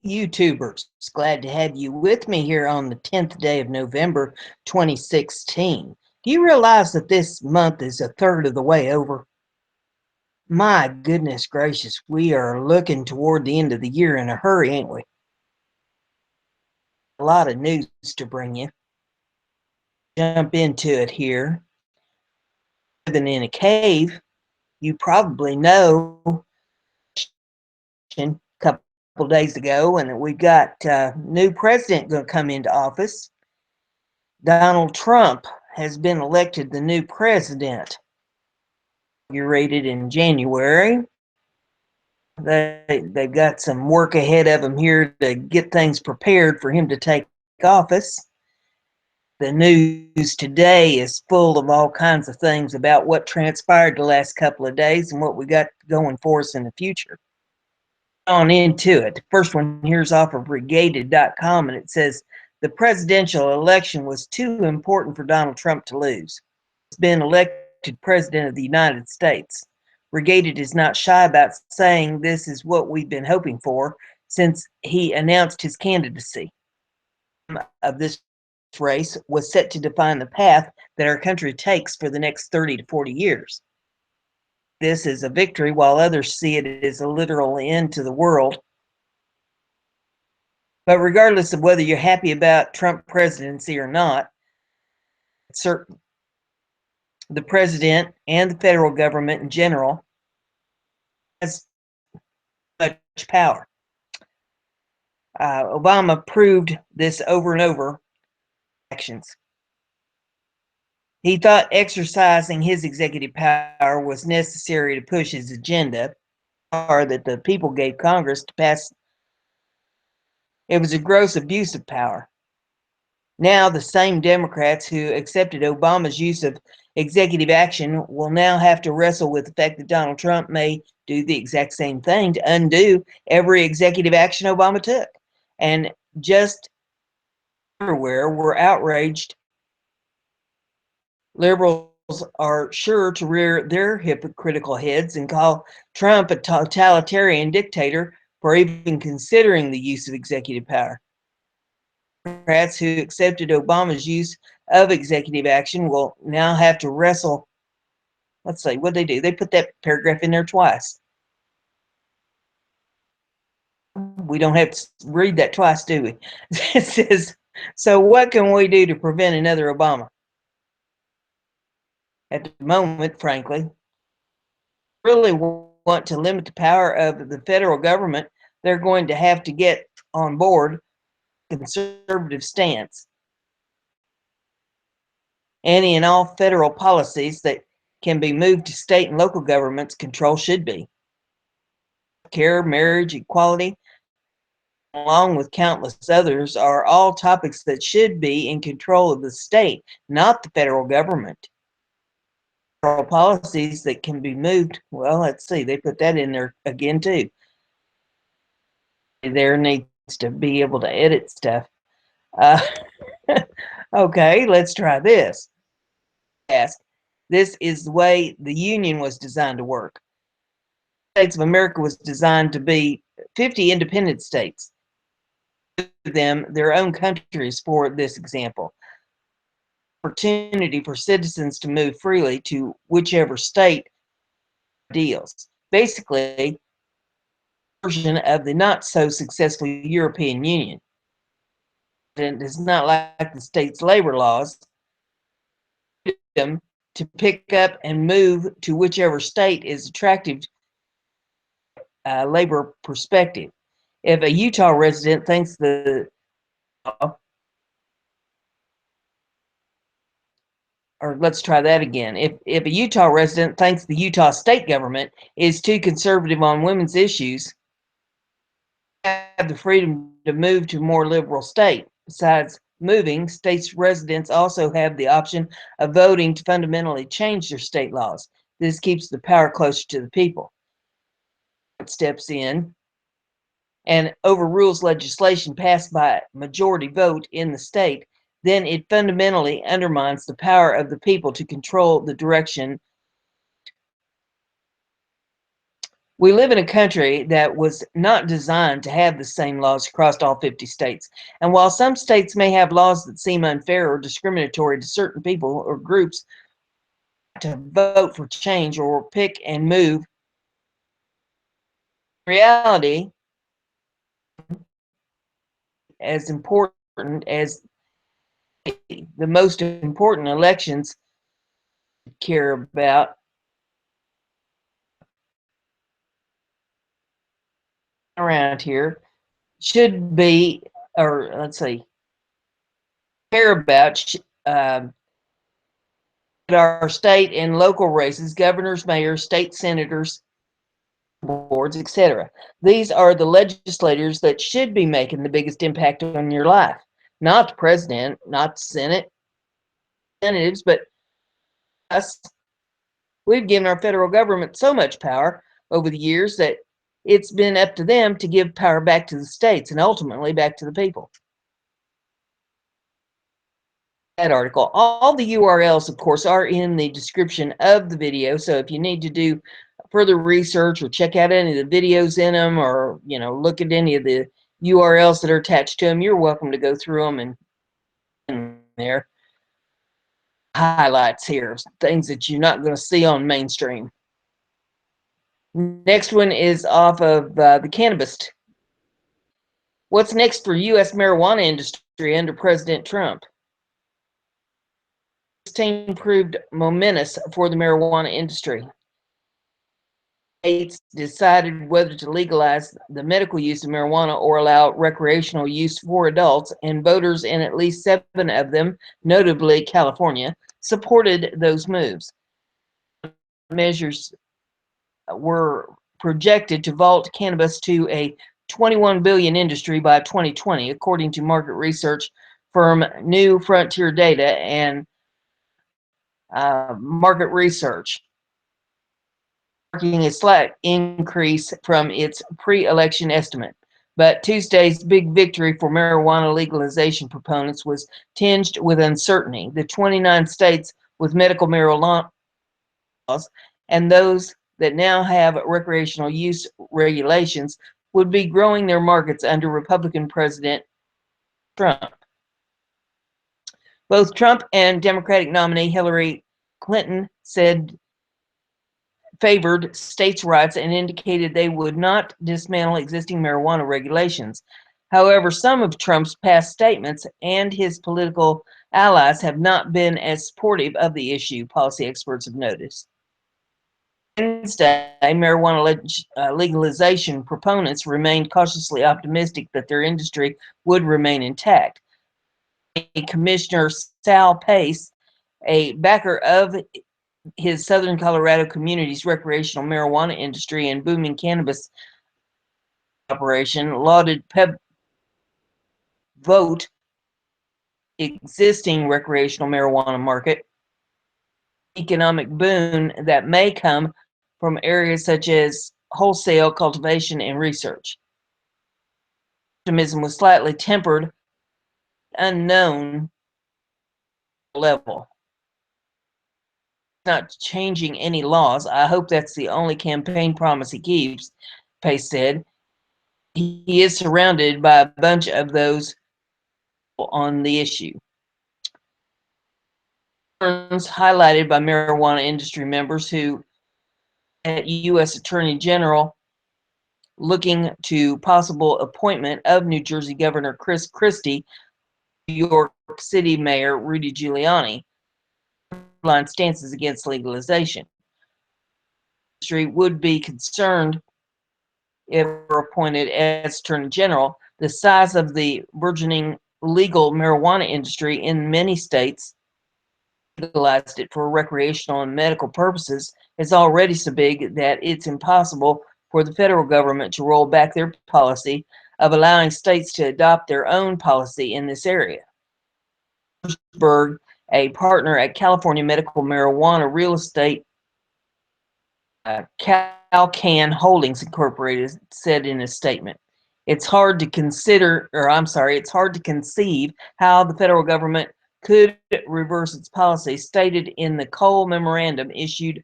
YouTubers, glad to have you with me here on the 10th day of November 2016. Do you realize that this month is a third of the way over? My goodness gracious, we are looking toward the end of the year in a hurry, ain't we? A lot of news to bring you. Jump into it here. Living in a cave, you probably know a couple days ago, and we've got a new president going to come into office. Donald Trump has been elected the new president. Inaugurated in January. They've got some work ahead of them here to get things prepared for him to take office. The news today is full of all kinds of things about what transpired the last couple of days and what we got going for us in the future. On into it. The first one here's off of regated.com, and it says the presidential election was too important for Donald Trump to lose. He's been elected president of the United States. Regated is not shy about saying this is what we've been hoping for since he announced his candidacy. Of this race was set to define the path that our country takes for the next 30 to 40 years. This is a victory, while others see it as a literal end to the world. But regardless of whether you're happy about Trump presidency or not, it's certain the president and the federal government in general has much power. Obama proved this over and over actions. He thought exercising his executive power was necessary to push his agenda, or that the people gave Congress to pass. It was a gross abuse of power. Now, the same Democrats who accepted Obama's use of executive action will now have to wrestle with the fact that Donald Trump may do the exact same thing to undo every executive action Obama took. And just everywhere, we're outraged. Liberals are sure to rear their hypocritical heads and call Trump a totalitarian dictator for even considering the use of executive power. Democrats who accepted Obama's use of executive action will now have to wrestle. Let's see, what they do? They put that paragraph in there twice. We don't have to read that twice, do we? It says, so what can we do to prevent another Obama? At the moment, frankly, really want to limit the power of the federal government, they're going to have to get on board a conservative stance. Any and all federal policies that can be moved to state and local governments' control should be. Care, marriage, equality, along with countless others, are all topics that should be in control of the state, not the federal government. Federal policies that can be moved, well, let's see, they put that in there again too. There needs to be able to edit stuff. Uh, okay, let's try this. Ask. This is the way the Union was designed to work. The States of America was designed to be 50 independent states. Them their own countries for this example. Opportunity for citizens to move freely to whichever state deals. Basically, a version of the not so successful European Union. And it's not like the state's labor laws. Them to pick up and move to whichever state is attractive labor perspective. If a Utah resident thinks or let's try that again. If a Utah resident thinks the Utah state government is too conservative on women's issues, they have the freedom to move to a more liberal state. Besides moving, states residents also have the option of voting to fundamentally change their state laws. This keeps the power closer to the people. It steps in and overrules legislation passed by majority vote in the state, then it fundamentally undermines the power of the people to control the direction. We live in a country that was not designed to have the same laws across all 50 states. And while some states may have laws that seem unfair or discriminatory to certain people or groups, to vote for change or pick and move, in reality, as important as the most important elections care about around here should be, or let's see, care about our state and local races, governors, mayors, state senators, boards, etc. These are the legislators that should be making the biggest impact on your life, not the president, not the Senate, representatives, but us. We've given our federal government so much power over the years that it's been up to them to give power back to the states and ultimately back to the people. That article. All the URLs, of course, are in the description of the video. So if you need to do further research or check out any of the videos in them, or look at any of the URLs that are attached to them, you're welcome to go through them and in there. Highlights here, things that you're not going to see on mainstream. Next one is off of the cannabis. What's next for U.S. marijuana industry under President Trump? 2016 proved momentous for the marijuana industry. States decided whether to legalize the medical use of marijuana or allow recreational use for adults, and voters in at least 7 of them, notably California, supported those moves. Measures were projected to vault cannabis to a $21 billion industry by 2020, according to market research firm New Frontier Data and market research, marking a slight increase from its pre-election estimate. But Tuesday's big victory for marijuana legalization proponents was tinged with uncertainty. The 29 states with medical marijuana laws and those that now have recreational use regulations would be growing their markets under Republican President Trump. Both Trump and Democratic nominee Hillary Clinton said favored states' rights and indicated they would not dismantle existing marijuana regulations. However, some of Trump's past statements and his political allies have not been as supportive of the issue, policy experts have noticed. Wednesday, marijuana legalization proponents remained cautiously optimistic that their industry would remain intact. Commissioner Sal Pace, a backer of his Southern Colorado community's recreational marijuana industry and booming cannabis operation, lauded vote existing recreational marijuana market economic boon that may come from areas such as wholesale cultivation and research. Optimism was slightly tempered, unknown level. Not changing any laws. I hope that's the only campaign promise he keeps, Pace said. He is surrounded by a bunch of those on the issue. Highlighted by marijuana industry members who, at U.S. Attorney General, looking to possible appointment of New Jersey Governor Chris Christie, New York City Mayor Rudy Giuliani, line stances against legalization. The industry would be concerned if appointed as Attorney General. The size of the burgeoning legal marijuana industry in many states legalized it for recreational and medical purposes is already so big that it's impossible for the federal government to roll back their policy of allowing states to adopt their own policy in this area. A partner at California Medical Marijuana Real Estate, Calcan Holdings Incorporated, said in a statement, it's hard to conceive how the federal government could reverse its policy, stated in the Cole Memorandum issued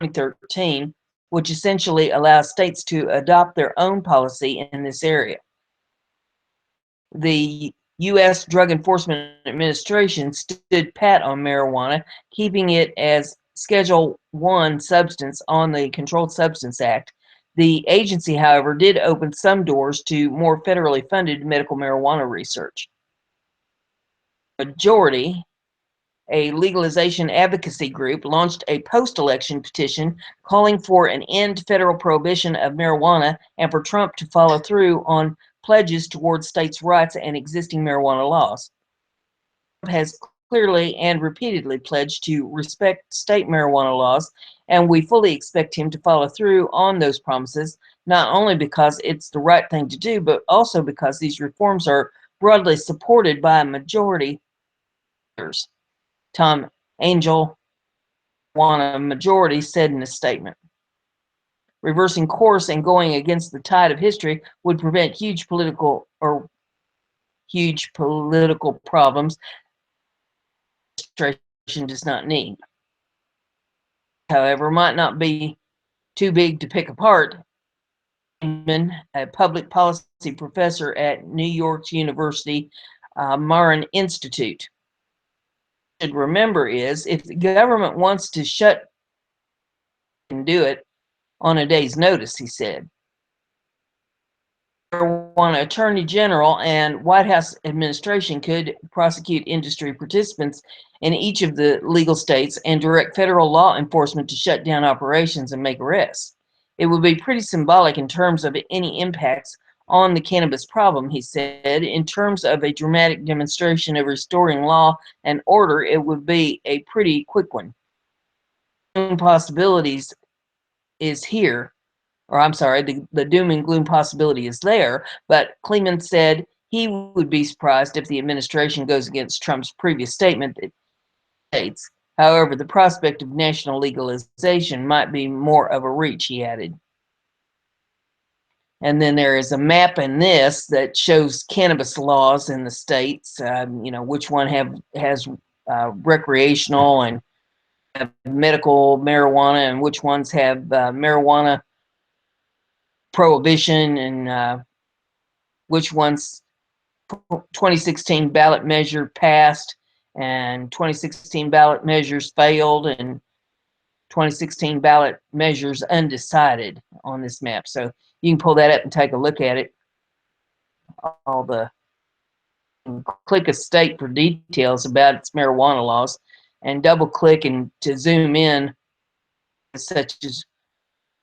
in 2013 which essentially allows states to adopt their own policy in this area. The U.S. Drug Enforcement Administration stood pat on marijuana, keeping it as Schedule I substance on the Controlled Substance Act. The agency, however, did open some doors to more federally funded medical marijuana research. Majority, a legalization advocacy group, launched a post-election petition calling for an end to federal prohibition of marijuana and for Trump to follow through on pledges towards states' rights and existing marijuana laws. Trump has clearly and repeatedly pledged to respect state marijuana laws, and we fully expect him to follow through on those promises, not only because it's the right thing to do, but also because these reforms are broadly supported by a majority of voters. Tom Angel, a majority, said in a statement. Reversing course and going against the tide of history would prevent huge political problems the administration does not need. However, might not be too big to pick apart. A public policy professor at New York University Marin Institute, should remember is if the government wants to shut, can do it on a day's notice, he said. One attorney general and White House administration could prosecute industry participants in each of the legal states and direct federal law enforcement to shut down operations and make arrests. It would be pretty symbolic in terms of any impacts on the cannabis problem, he said. In terms of a dramatic demonstration of restoring law and order, it would be a pretty quick one. Possibilities is here. Or I'm sorry, the doom and gloom possibility is there, but Kleeman said he would be surprised if the administration goes against Trump's previous statement that states. However, the prospect of national legalization might be more of a reach, he added. And then there is a map in this that shows cannabis laws in the states, which one has recreational and medical marijuana, and which ones have marijuana prohibition, and which ones 2016 ballot measure passed and 2016 ballot measures failed and 2016 ballot measures undecided on this map. So you can pull that up and take a look at it. Click a state for details about its marijuana laws, and double click and to zoom in, such as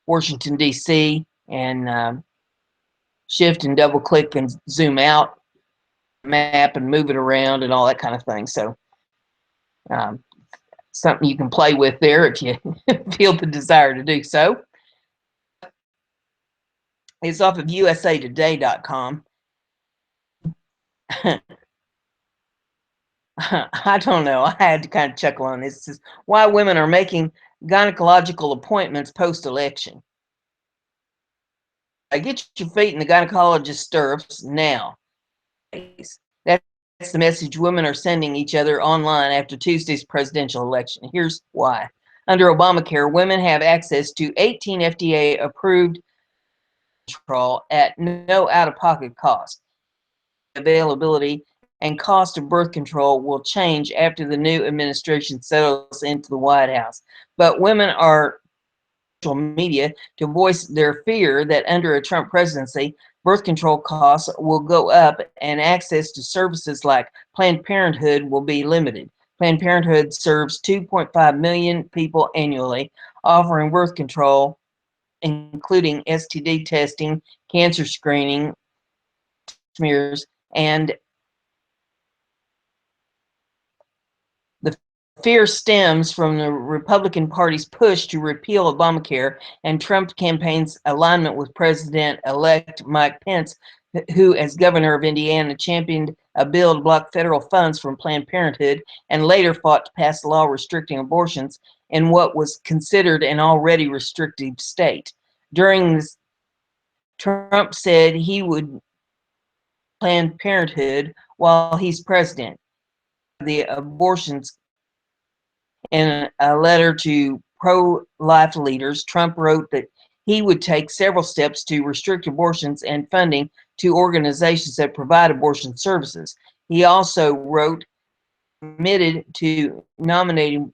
Washington, D.C., and shift and double click and zoom out map and move it around and all that kind of thing. So something you can play with there if you feel the desire to do so. It's off of usatoday.com. I don't know. I had to kind of chuckle on this. It says, why women are making gynecological appointments post-election. Get your feet in the gynecologist's stirrups now. That's the message women are sending each other online after Tuesday's presidential election. Here's why. Under Obamacare, women have access to 18 FDA-approved control at no out-of-pocket cost. Availability and cost of birth control will change after the new administration settles into the White House. But women are social media to voice their fear that under a Trump presidency, birth control costs will go up and access to services like Planned Parenthood will be limited. Planned Parenthood serves 2.5 million people annually, offering birth control, including STD testing, cancer screening, smears, and the fear stems from the Republican Party's push to repeal Obamacare and Trump campaign's alignment with President-elect Mike Pence, who, as governor of Indiana, championed a bill to block federal funds from Planned Parenthood and later fought to pass a law restricting abortions in what was considered an already restrictive state. During this, Trump said he would Planned Parenthood while he's president. The abortions. In a letter to pro-life leaders, Trump wrote that he would take several steps to restrict abortions and funding to organizations that provide abortion services. He also wrote, committed to nominating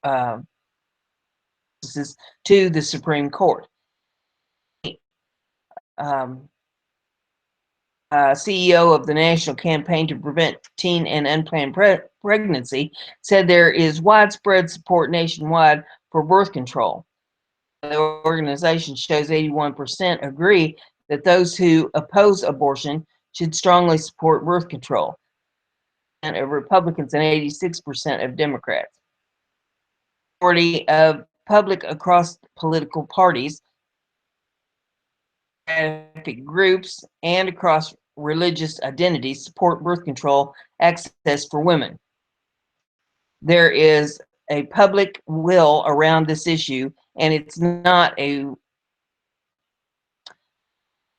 to the Supreme Court. Um, CEO of the National Campaign to Prevent Teen and Unplanned Pregnancy, said there is widespread support nationwide for birth control. The organization shows 81% agree that those who oppose abortion should strongly support birth control, and of Republicans and 86% of Democrats. Majority of public across political parties, groups, and across religious identities support birth control access for women. There is a public will around this issue, and it's not a.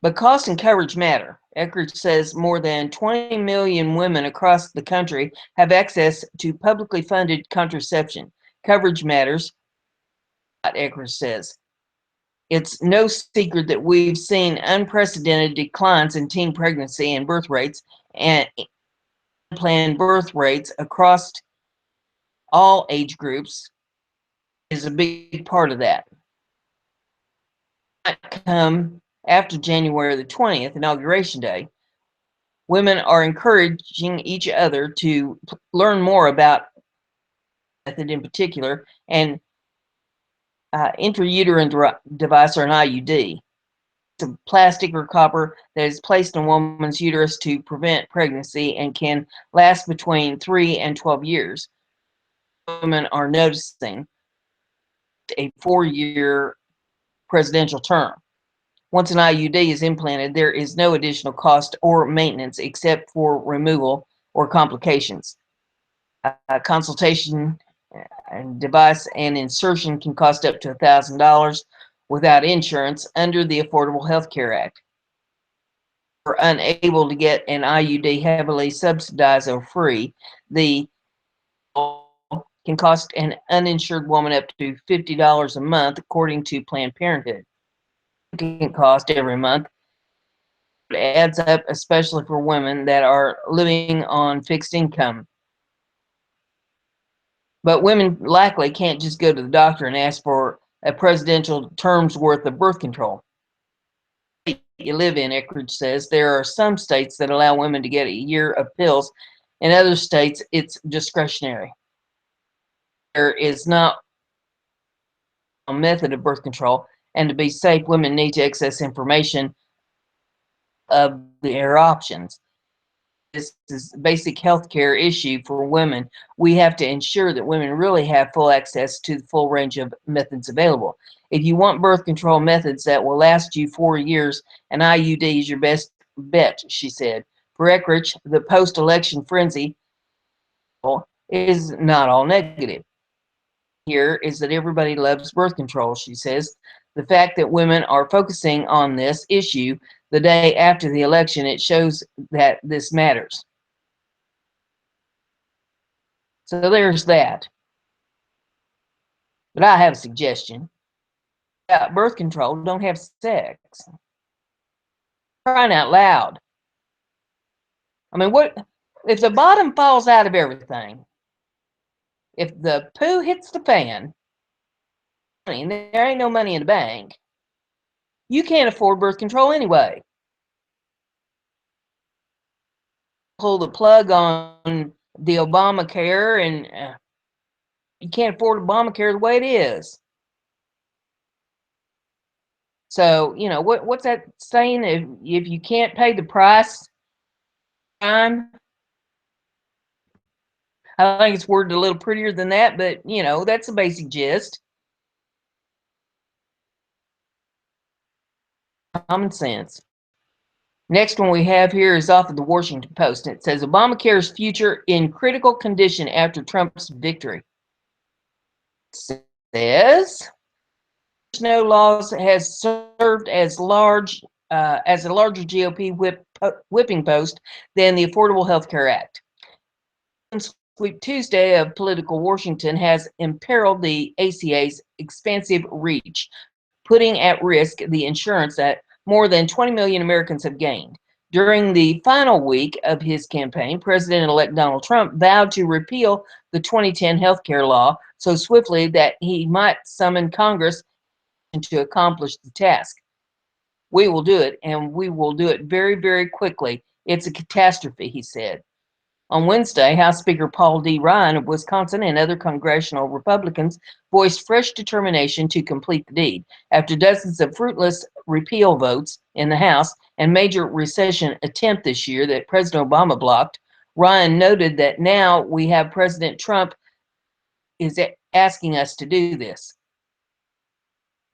But cost and coverage matter. Eckridge says more than 20 million women across the country have access to publicly funded contraception. Coverage matters, Eckridge says. It's no secret that we've seen unprecedented declines in teen pregnancy and birth rates and unplanned birth rates across all age groups is a big part of that. Come after January the 20th, Inauguration Day, women are encouraging each other to learn more about method in particular and intrauterine device, or an IUD. It's a plastic or copper that is placed in a woman's uterus to prevent pregnancy and can last between 3 and 12 years. Women are noticing a 4-year presidential term. Once an IUD is implanted, there is no additional cost or maintenance except for removal or complications. Consultation and device and insertion can cost up to $1,000 without insurance under the Affordable Health Care Act. If you're unable to get an IUD heavily subsidized or free, the can cost an uninsured woman up to $50 a month, according to Planned Parenthood. It can cost every month. It adds up, especially for women that are living on fixed income. But women likely can't just go to the doctor and ask for a presidential term's worth of birth control. You live in, Eckridge says, there are some states that allow women to get a year of pills. In other states, it's discretionary. There is not a method of birth control, and to be safe, women need to access information of their options. This is a basic health care issue for women. We have to ensure that women really have full access to the full range of methods available. If you want birth control methods that will last you 4 years, an IUD is your best bet, she said. For Eckridge, the post-election frenzy is not all negative. Here is that everybody loves birth control, she says. The fact that women are focusing on this issue the day after the election, it shows that this matters. So there's that. But I have a suggestion. About birth control, don't have sex. Crying out loud. I mean, what if the bottom falls out of everything? If the poo hits the fan, I mean, there ain't no money in the bank. You can't afford birth control anyway. Pull the plug on the Obamacare, and you can't afford Obamacare the way it is. So, you know, what's that saying? If you can't pay the price, time. I think it's worded a little prettier than that, but you know, that's the basic gist. Common sense. Next one we have here is off of the Washington Post, and it says Obamacare's future in critical condition after Trump's victory. It says no laws has served as a larger GOP whipping post than the Affordable Health Care Act. Sweep Tuesday of political Washington has imperiled the ACA's expansive reach, putting at risk the insurance that more than 20 million Americans have gained. During the final week of his campaign, President-elect Donald Trump vowed to repeal the 2010 health care law so swiftly that he might summon Congress to accomplish the task. We will do it, and we will do it very, very quickly. It's a catastrophe, he said. On Wednesday, House Speaker Paul D. Ryan of Wisconsin and other congressional Republicans voiced fresh determination to complete the deed. After dozens of fruitless repeal votes in the House and major recession attempt this year that President Obama blocked, Ryan noted that now we have President Trump is asking us to do this.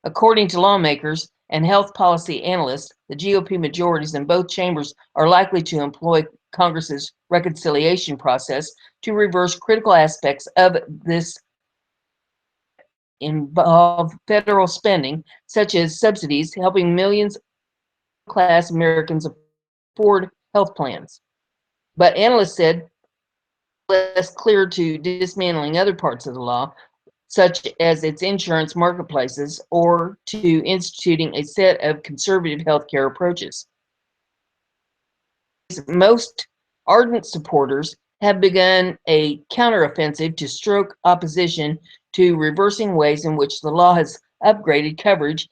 According to lawmakers and health policy analysts, the GOP majorities in both chambers are likely to employ Congress's reconciliation process to reverse critical aspects of this involve federal spending, such as subsidies helping millions of class Americans afford health plans. But analysts said less clear to dismantling other parts of the law, such as its insurance marketplaces, or to instituting a set of conservative healthcare approaches. Most ardent supporters have begun a counteroffensive to stroke opposition to reversing ways in which the law has upgraded coverage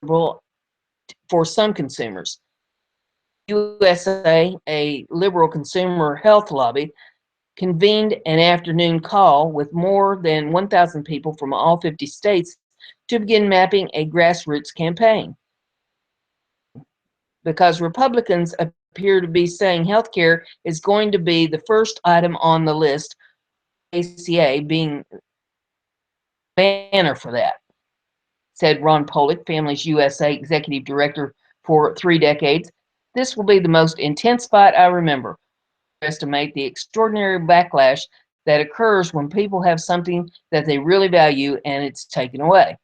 for some consumers. USA, a liberal consumer health lobby, convened an afternoon call with more than 1,000 people from all 50 states to begin mapping a grassroots campaign. Because Republicans appear to be saying healthcare is going to be the first item on the list, ACA being banner for that, said Ron Polick, Families USA executive director for 3 decades. This will be the most intense fight I remember. Estimate the extraordinary backlash that occurs when people have something that they really value and it's taken away.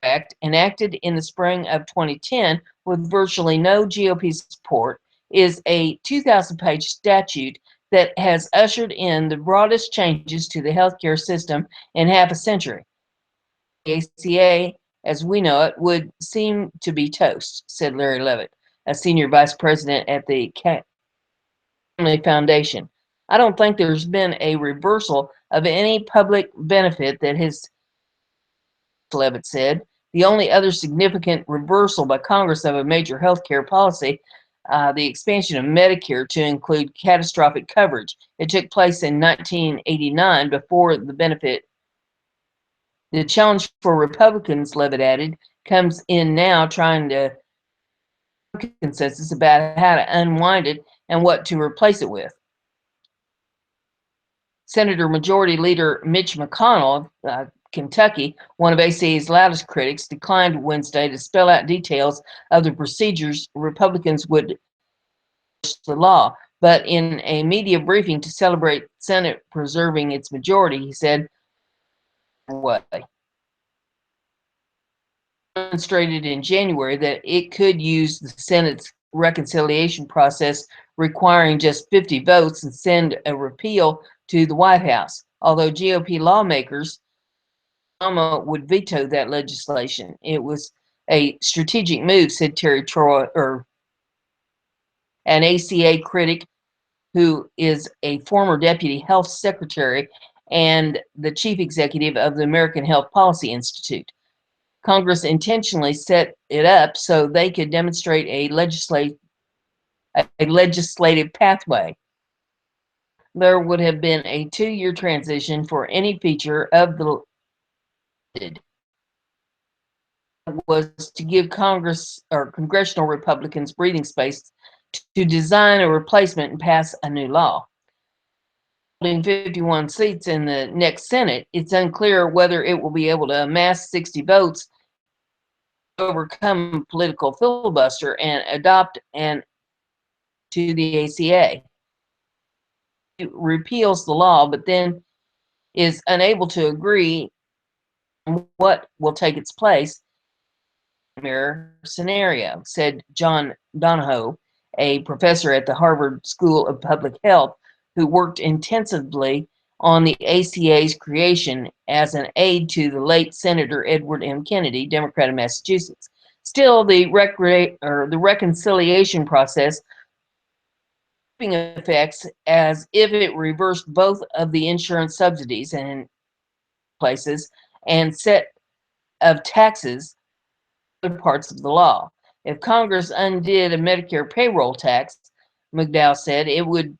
Act, enacted in the spring of 2010 with virtually no GOP support, is a 2,000-page statute that has ushered in the broadest changes to the healthcare system in half a century. The ACA, as we know it, would seem to be toast, said Larry Levitt, a senior vice president at the Family Foundation. I don't think there's been a reversal of any public benefit that has, Levitt said. The only other significant reversal by Congress of a major health care policy, the expansion of Medicare to include catastrophic coverage. It took place in 1989 before the benefit. The challenge for Republicans, Levitt added, comes in now trying to consensus about how to unwind it and what to replace it with. Senator Majority Leader Mitch McConnell of Kentucky, one of ACA's loudest critics, declined Wednesday to spell out details of the procedures Republicans would push the law. But in a media briefing to celebrate Senate preserving its majority, he said, "What demonstrated in January that it could use the Senate's reconciliation process requiring just 50 votes and send a repeal to the White House. Although GOP lawmakers Obama would veto that legislation. It was a strategic move," said Terry Troy, an ACA critic who is a former deputy health secretary and the chief executive of the American Health Policy Institute. Congress intentionally set it up so they could demonstrate a legislative pathway. There would have been a 2-year transition for any feature of the was to give Congress or congressional Republicans breathing space to design a replacement and pass a new law. Holding 51 seats in the next Senate, it's unclear whether it will be able to amass 60 votes, overcome political filibuster, and adopt an to the ACA. It repeals the law, but then is unable to agree on what will take its place. Mirror scenario, said John Donahoe, a professor at the Harvard School of Public Health who worked intensively on the ACA's creation as an aid to the late Senator Edward M. Kennedy, Democrat of Massachusetts. Still, the reconciliation process effects as if it reversed both of the insurance subsidies and places and set of taxes other parts of the law. If Congress undid a Medicare payroll tax, McDowell said, it would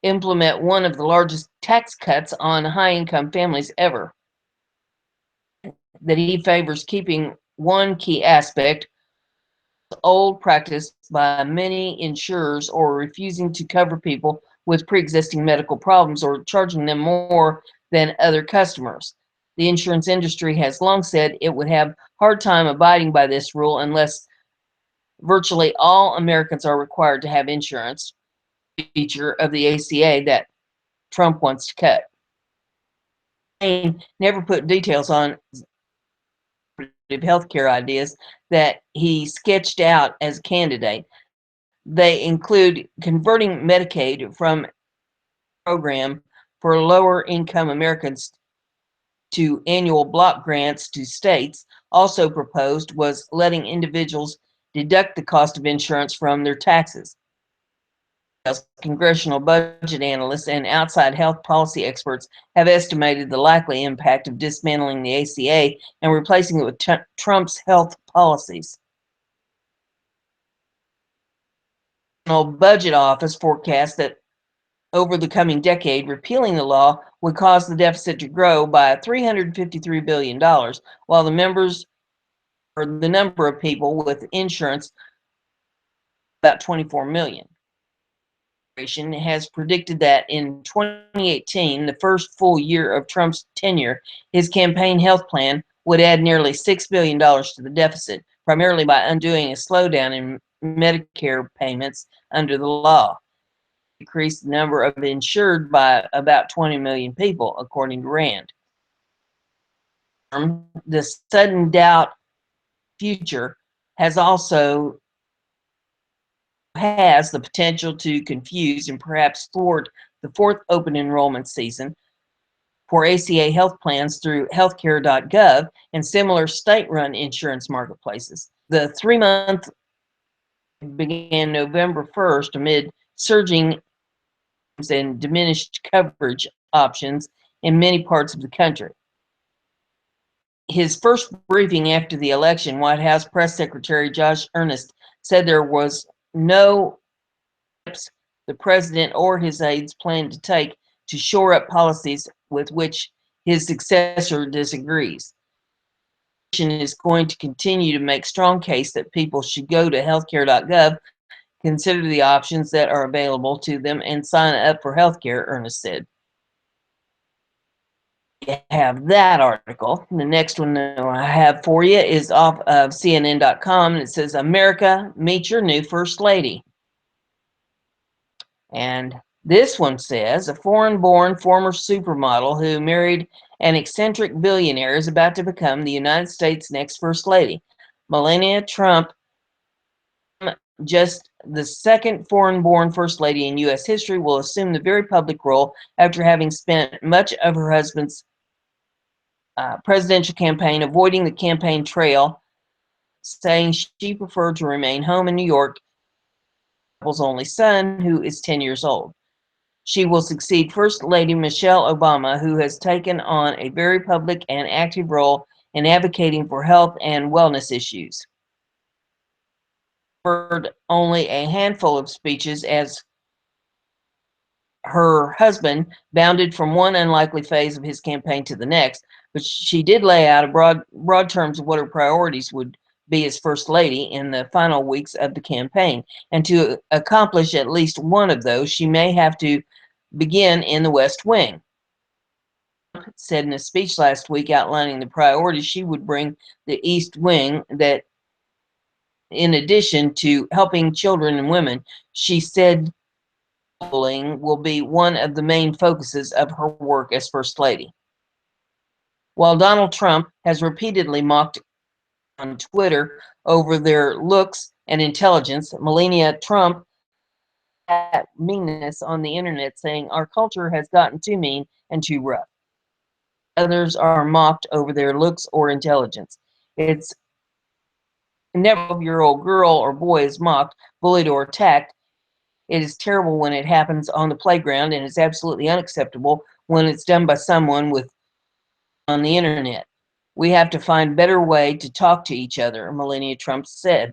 implement one of the largest tax cuts on high-income families ever. That he favors keeping one key aspect, old practice by many insurers, or refusing to cover people with pre-existing medical problems or charging them more than other customers. The insurance industry has long said it would have a hard time abiding by this rule unless virtually all Americans are required to have insurance, feature of the ACA that Trump wants to cut. He never put details on healthcare ideas that he sketched out as a candidate. They include converting Medicaid from a program for lower income Americans to annual block grants to states. Also proposed was letting individuals deduct the cost of insurance from their taxes. Congressional budget analysts and outside health policy experts have estimated the likely impact of dismantling the ACA and replacing it with Trump's health policies. The National Budget Office forecasts that over the coming decade, repealing the law would cause the deficit to grow by $353 billion, while the number of people with insurance about 24 million. Has predicted that in 2018, the first full year of Trump's tenure, his campaign health plan would add nearly $6 billion to the deficit, primarily by undoing a slowdown in Medicare payments under the law. Decrease the number of insured by about 20 million people, according to Rand. The sudden doubt future has the potential to confuse and perhaps thwart the fourth open enrollment season for ACA health plans through healthcare.gov and similar state-run insurance marketplaces. The 3-month began November 1st amid surging and diminished coverage options in many parts of the country. His first briefing after the election, White House Press Secretary Josh Earnest said there was no steps the president or his aides planned to take to shore up policies with which his successor disagrees. The administration is going to continue to make strong case that people should go to healthcare.gov, consider the options that are available to them, and sign up for healthcare, Ernest said. You have that article. The next one that I have for you is off of CNN.com, and it says, America, meet your new First Lady. And this one says, a foreign-born former supermodel who married an eccentric billionaire is about to become the United States' next First Lady. Melania Trump, just the second foreign-born First Lady in U.S. history, will assume the very public role after having spent much of her husband's presidential campaign avoiding the campaign trail, saying she preferred to remain home in New York, couple's only son, who is 10 years old. She will succeed First Lady Michelle Obama, who has taken on a very public and active role in advocating for health and wellness issues. Heard only a handful of speeches as her husband bounded from one unlikely phase of his campaign to the next, but she did lay out a broad terms of what her priorities would be as First Lady in the final weeks of the campaign. And to accomplish at least one of those, she may have to begin in the West Wing. Said in a speech last week outlining the priorities she would bring the East Wing, that in addition to helping children and women, she said bullying will be one of the main focuses of her work as First Lady. While Donald Trump has repeatedly mocked on Twitter over their looks and intelligence, Melania Trump that meanness on the internet, saying our culture has gotten too mean and too rough. Others are mocked over their looks or intelligence. It's never a 12-year-old girl or boy is mocked, bullied, or attacked. It is terrible when it happens on the playground, and it's absolutely unacceptable when it's done by someone with on the internet. We have to find a better way to talk to each other, Melania Trump said in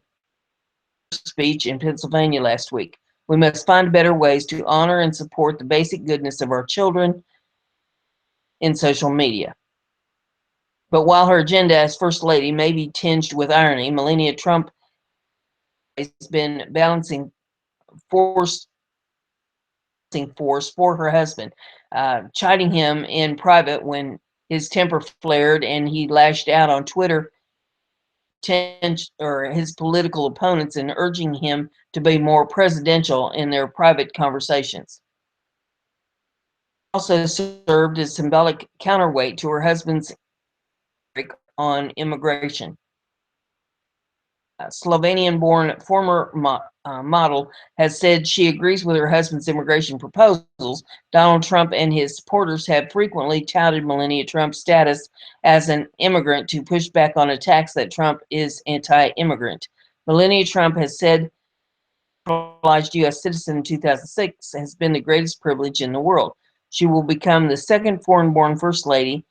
her speech in Pennsylvania last week. We must find better ways to honor and support the basic goodness of our children in social media. But while her agenda as First Lady may be tinged with irony, Melania Trump has been balancing force for her husband, chiding him in private when his temper flared and he lashed out on Twitter or his political opponents and urging him to be more presidential in their private conversations. Also served as symbolic counterweight to her husband's on immigration. Slovenian-born former model has said she agrees with her husband's immigration proposals. Donald Trump and his supporters have frequently touted Melania Trump's status as an immigrant to push back on attacks that Trump is anti-immigrant. Melania Trump has said naturalized U.S. citizen in 2006 has been the greatest privilege in the world. She will become the second foreign-born First Lady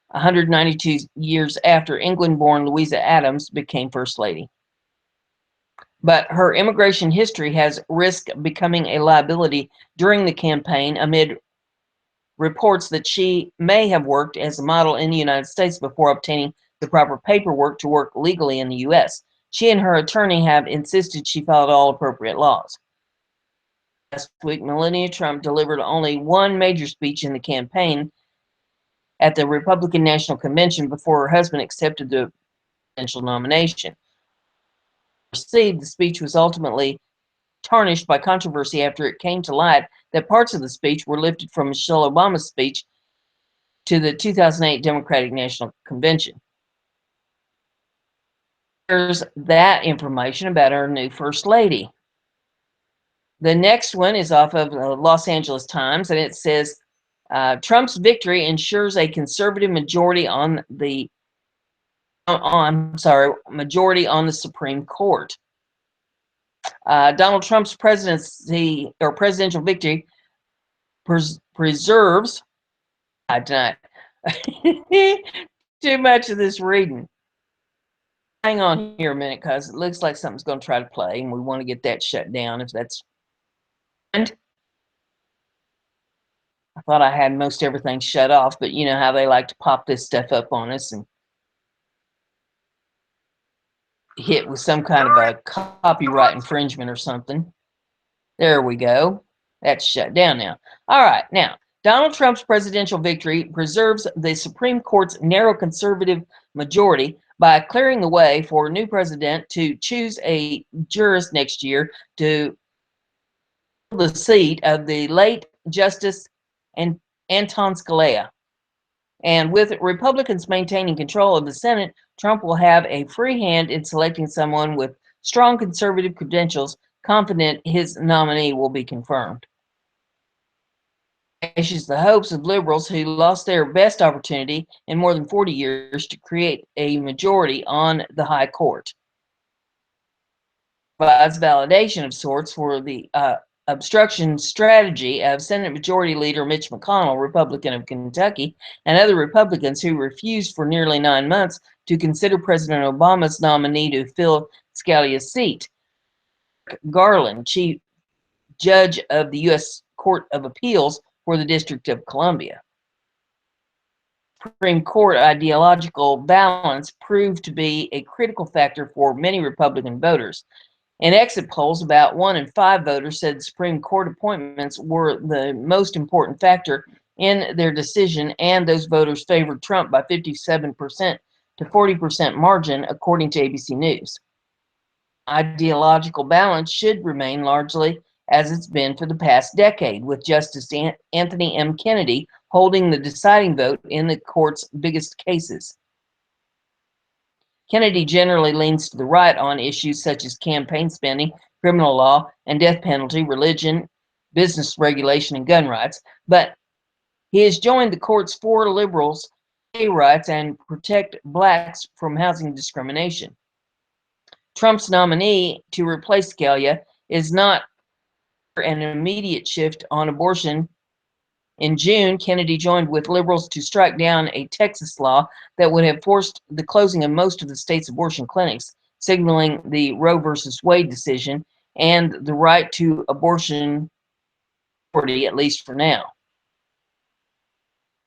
192 years after England-born Louisa Adams became First Lady. But her immigration history has risked becoming a liability during the campaign amid reports that she may have worked as a model in the United States before obtaining the proper paperwork to work legally in the U.S. She and her attorney have insisted she followed all appropriate laws. Last week, Melania Trump delivered only one major speech in the campaign at the Republican National Convention before her husband accepted the presidential nomination. The speech was ultimately tarnished by controversy after it came to light that parts of the speech were lifted from Michelle Obama's speech to the 2008 Democratic National Convention. There's that information about our new First Lady. The next one is off of the Los Angeles Times, and it says, Trump's victory ensures a conservative majority on the majority on the Supreme Court. Donald Trump's presidency or presidential victory preserves. I did not too much of this reading. Hang on here a minute, because it looks like something's going to try to play, and we want to get that shut down. If that's, and I thought I had most everything shut off, but you know how they like to pop this stuff up on us and hit with some kind of a copyright infringement or something. There we go. That's shut down now. All right, now, Donald Trump's presidential victory preserves the Supreme Court's narrow conservative majority by clearing the way for a new president to choose a jurist next year to fill the seat of the late Justice Anton Scalia. And with Republicans maintaining control of the Senate, Trump will have a free hand in selecting someone with strong conservative credentials, confident his nominee will be confirmed. Dashes the hopes of liberals who lost their best opportunity in more than 40 years to create a majority on the high court. Provides validation of sorts for the obstruction strategy of Senate Majority Leader Mitch McConnell, Republican of Kentucky, and other Republicans who refused for nearly 9 months to consider President Obama's nominee to fill Scalia's seat. Garland, Chief Judge of the U.S. Court of Appeals for the District of Columbia. Supreme Court ideological balance proved to be a critical factor for many Republican voters. In exit polls, about 1 in 5 voters said Supreme Court appointments were the most important factor in their decision, and those voters favored Trump by 57% to 40% margin, according to ABC News. Ideological balance should remain largely as it's been for the past decade, with Justice Anthony M. Kennedy holding the deciding vote in the court's biggest cases. Kennedy generally leans to the right on issues such as campaign spending, criminal law and death penalty, religion, business regulation, and gun rights. But he has joined the court's 4 liberals, gay rights, and protect blacks from housing discrimination. Trump's nominee to replace Scalia is not an immediate shift on abortion. In June, Kennedy joined with liberals to strike down a Texas law that would have forced the closing of most of the state's abortion clinics, signaling the Roe versus Wade decision and the right to abortion, at least for now.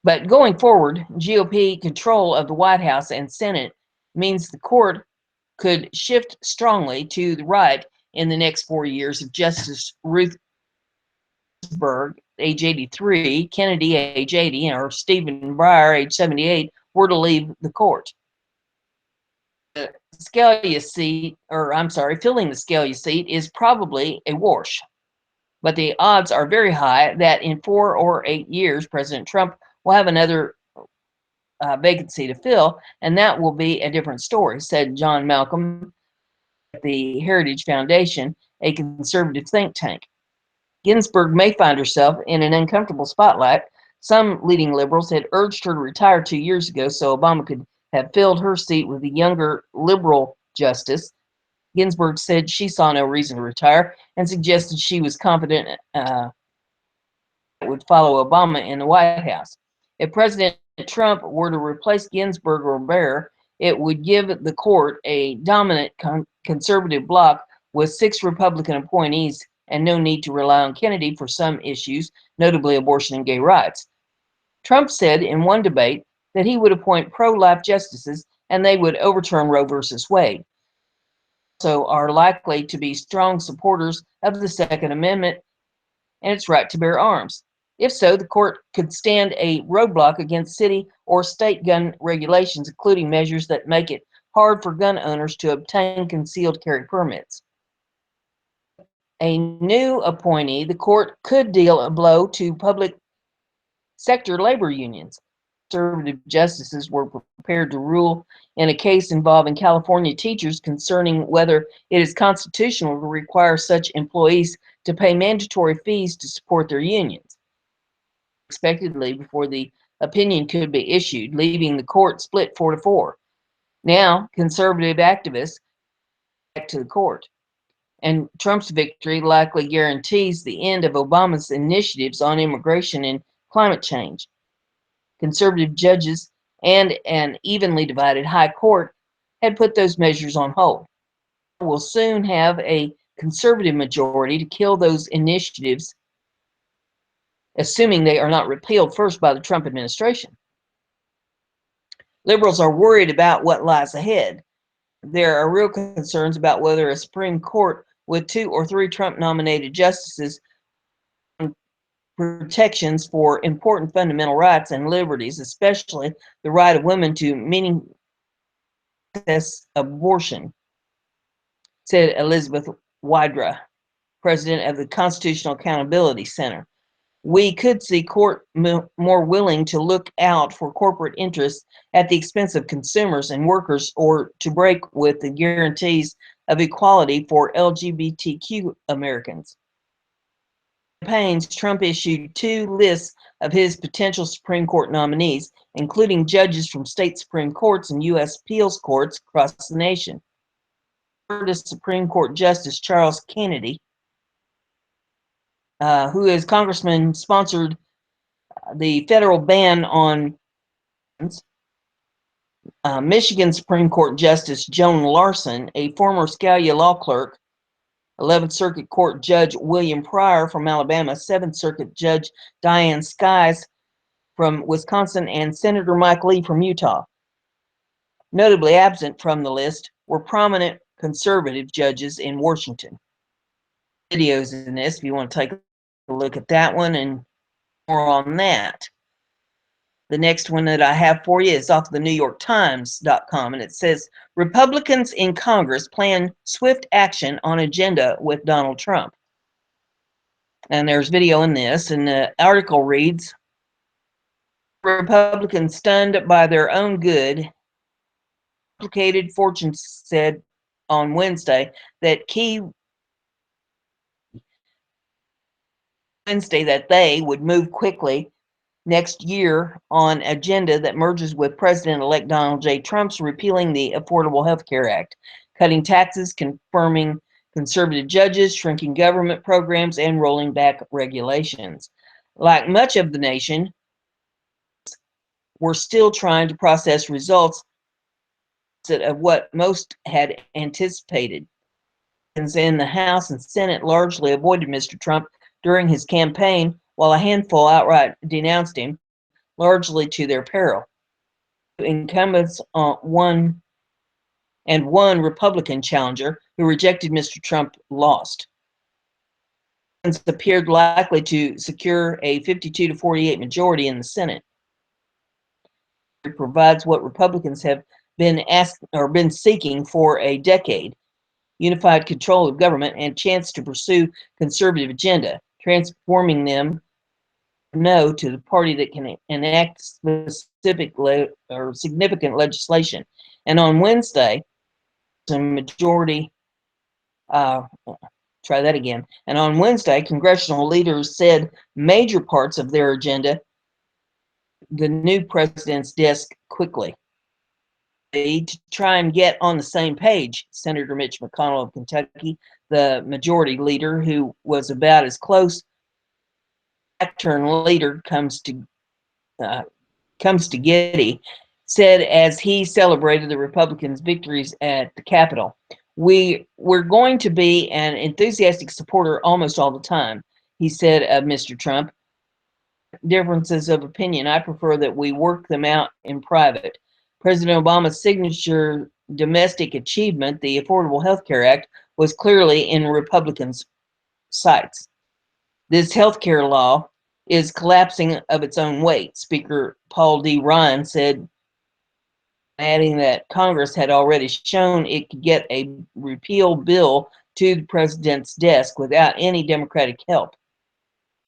But going forward, GOP control of the White House and Senate means the court could shift strongly to the right in the next 4 years if Justice Ruth Ginsburg, age 83, Kennedy, age 80, or Stephen Breyer, age 78, were to leave the court. The Scalia seat, filling the Scalia seat is probably a wash. But the odds are very high that in 4 or 8 years, President Trump will have another vacancy to fill, and that will be a different story, said John Malcolm at the Heritage Foundation, a conservative think tank. Ginsburg may find herself in an uncomfortable spotlight. Some leading liberals had urged her to retire 2 years ago so Obama could have filled her seat with a younger liberal justice. Ginsburg said she saw no reason to retire and suggested she was confident would follow Obama in the White House. If President Trump were to replace Ginsburg or Breyer, it would give the court a dominant conservative bloc with 6 Republican appointees and no need to rely on Kennedy for some issues, notably abortion and gay rights. Trump said in one debate that he would appoint pro-life justices and they would overturn Roe versus Wade. Also are likely to be strong supporters of the Second Amendment and its right to bear arms. If so, the court could stand a roadblock against city or state gun regulations, including measures that make it hard for gun owners to obtain concealed carry permits. A new appointee, the court could deal a blow to public sector labor unions. Conservative justices were prepared to rule in a case involving California teachers concerning whether it is constitutional to require such employees to pay mandatory fees to support their unions. Expectedly, before the opinion could be issued, leaving the court split 4-4. Now, conservative activists back to the court. And Trump's victory likely guarantees the end of Obama's initiatives on immigration and climate change. Conservative judges and an evenly divided high court had put those measures on hold. We'll soon have a conservative majority to kill those initiatives, assuming they are not repealed first by the Trump administration. Liberals are worried about what lies ahead. There are real concerns about whether a Supreme Court with 2 or 3 Trump-nominated justices protections for important fundamental rights and liberties, especially the right of women to meaningful abortion, said Elizabeth Wydra, president of the Constitutional Accountability Center. We could see court more willing to look out for corporate interests at the expense of consumers and workers, or to break with the guarantees of equality for LGBTQ Americans. Campaigns, Trump issued 2 lists of his potential Supreme Court nominees, including judges from state Supreme Courts and U.S. appeals courts across the nation. Florida Supreme Court Justice Charles Kennedy, who is Congressman, sponsored the federal ban on Michigan Supreme Court Justice Joan Larson, a former Scalia law clerk, 11th Circuit Court Judge William Pryor from Alabama, 7th Circuit Judge Diane Skies from Wisconsin, and Senator Mike Lee from Utah. Notably absent from the list were prominent conservative judges in Washington. Videos in this if you want to take a look at that one and more on that. The next one that I have for you is off the NewYorkTimes.com, and it says, Republicans in Congress plan swift action on agenda with Donald Trump. And there's video in this, and the article reads, Republicans stunned by their own good, complicated fortune said on Wednesday that key Wednesday that they would move quickly next year on agenda that merges with President-elect Donald J. Trump's repealing the Affordable Health Care Act, cutting taxes, confirming conservative judges, shrinking government programs, and rolling back regulations. Like much of the nation, we're still trying to process results of what most had anticipated. In the House and Senate largely avoided Mr. Trump during his campaign, while a handful outright denounced him, largely to their peril. Incumbents one Republican challenger who rejected Mr. Trump lost. Appeared likely to secure a 52 to 48 majority in the Senate. It provides what Republicans have been seeking for a decade: unified control of government and chance to pursue conservative agenda, transforming them no to the party that can enact significant legislation. And on Wednesday, a majority try that again. And on Wednesday, congressional leaders said major parts of their agenda the new president's desk quickly. To try and get on the same page, Senator Mitch McConnell of Kentucky, the majority leader, who was about as close turn leader comes to Getty, said as he celebrated the Republicans' victories at the Capitol, we're going to be an enthusiastic supporter almost all the time, he said of Mr. Trump. Differences of opinion, I prefer that we work them out in private. President Obama's signature domestic achievement, the Affordable Health Care Act, was clearly in Republicans' sights. This health care law is collapsing of its own weight, Speaker Paul D. Ryan said, adding that Congress had already shown it could get a repeal bill to the president's desk without any Democratic help,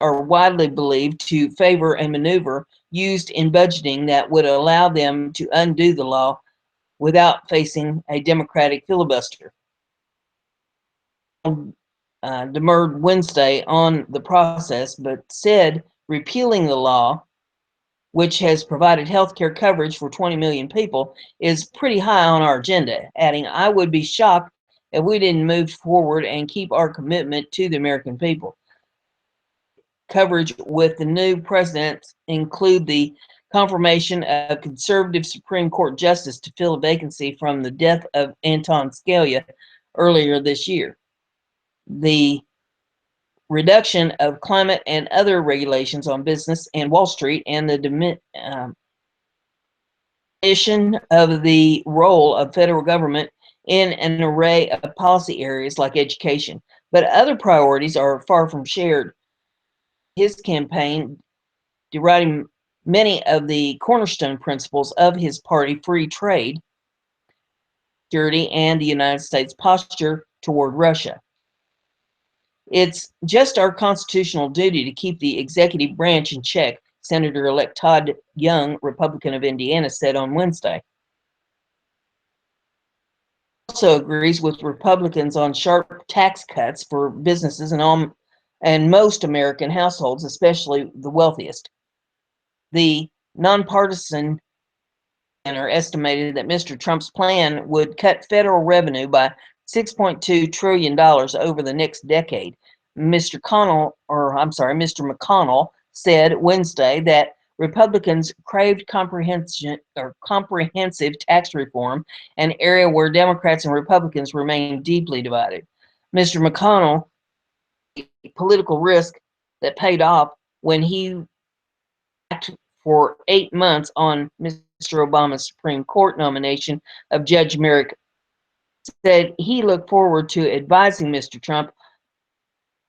are widely believed to favor a maneuver used in budgeting that would allow them to undo the law without facing a Democratic filibuster. Demurred Wednesday on the process, but said repealing the law, which has provided health care coverage for 20 million people, is pretty high on our agenda, adding, I would be shocked if we didn't move forward and keep our commitment to the American people. Coverage with the new president include the confirmation of conservative Supreme Court justice to fill a vacancy from the death of Anton Scalia earlier this year. The reduction of climate and other regulations on business and Wall Street, and the diminution of the role of federal government in an array of policy areas like education. But other priorities are far from shared. His campaign deriding many of the cornerstone principles of his party: free trade, security, and the United States posture toward Russia. It's just our constitutional duty to keep the executive branch in check, Senator-elect Todd Young, Republican of Indiana, said on Wednesday. Also agrees with Republicans on sharp tax cuts for businesses and most American households, especially the wealthiest. The nonpartisan estimated that Mr. Trump's plan would cut federal revenue by $6.2 trillion over the next decade. Mr. McConnell said Wednesday that Republicans craved comprehensive tax reform, an area where Democrats and Republicans remain deeply divided. Mr. McConnell, political risk that paid off when he acted for 8 months on Mr. Obama's Supreme Court nomination of Judge Merrick, said he looked forward to advising Mr. Trump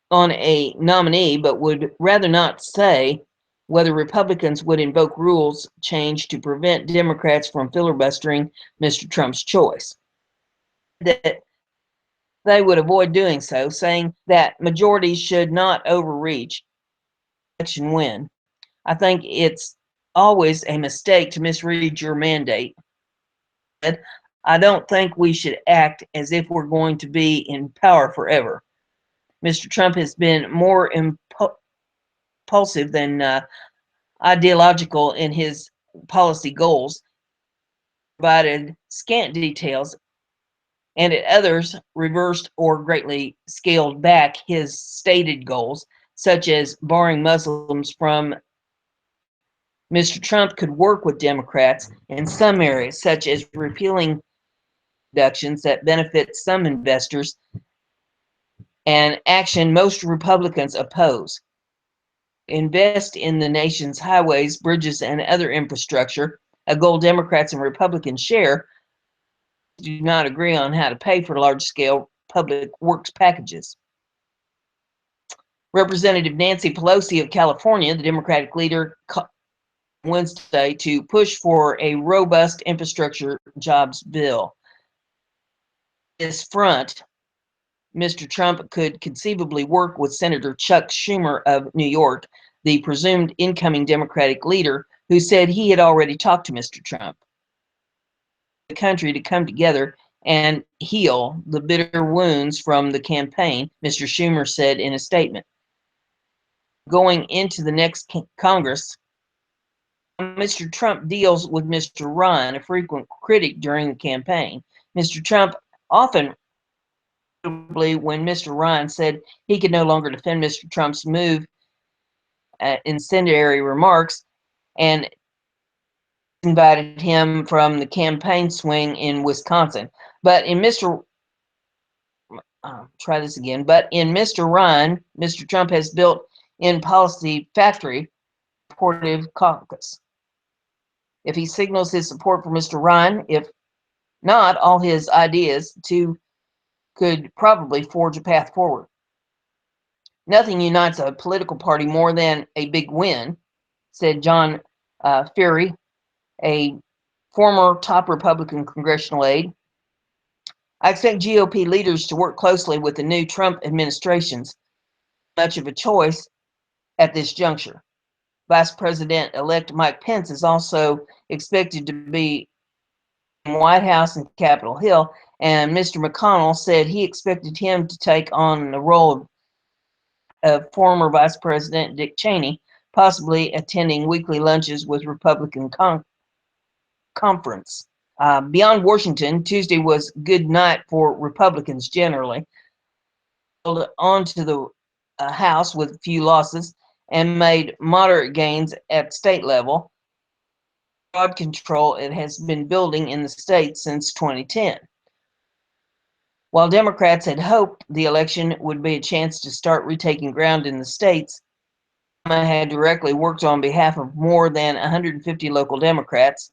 on a nominee, but would rather not say whether Republicans would invoke rules change to prevent Democrats from filibustering Mr. Trump's choice. That they would avoid doing so, saying that majorities should not overreach election win. I think it's always a mistake to misread your mandate. I don't think we should act as if we're going to be in power forever. Mr. Trump has been more propulsive than ideological in his policy goals, provided scant details, and at others reversed or greatly scaled back his stated goals, such as barring Muslims from. Mr. Trump could work with Democrats in some areas, such as repealing deductions that benefit some investors, an action most Republicans oppose. Invest in the nation's highways, bridges, and other infrastructure, a goal Democrats and Republicans share, do not agree on how to pay for large-scale public works packages. Representative Nancy Pelosi of California, the Democratic leader, Wednesday to push for a robust infrastructure jobs bill. This front, Mr. Trump could conceivably work with Senator Chuck Schumer of New York, the presumed incoming Democratic leader, who said he had already talked to Mr. Trump. The country to come together and heal the bitter wounds from the campaign, Mr. Schumer said in a statement. Going into the next Congress, Mr. Trump deals with Mr. Ryan, a frequent critic during the campaign. Mr. Trump often, when Mr. Ryan said he could no longer defend Mr. Trump's move, incendiary remarks, and invited him from the campaign swing in Wisconsin. But in Mr. Ryan, Mr. Trump has built in policy factory supportive caucus. If he signals his support for Mr. Ryan, if not, all his ideas too could probably forge a path forward. Nothing unites a political party more than a big win, said John Ferry, a former top Republican congressional aide. I expect GOP leaders to work closely with the new Trump administrations. Much of a choice at this juncture. Vice President-elect Mike Pence is also expected to be in White House and Capitol Hill, and Mr. McConnell said he expected him to take on the role of former Vice President Dick Cheney, possibly attending weekly lunches with Republican conference. Beyond Washington, Tuesday was good night for Republicans generally. Held on to the House with a few losses and made moderate gains at state level. Broad control it has been building in the state since 2010. While Democrats had hoped the election would be a chance to start retaking ground in the states, Obama had directly worked on behalf of more than 150 local Democrats.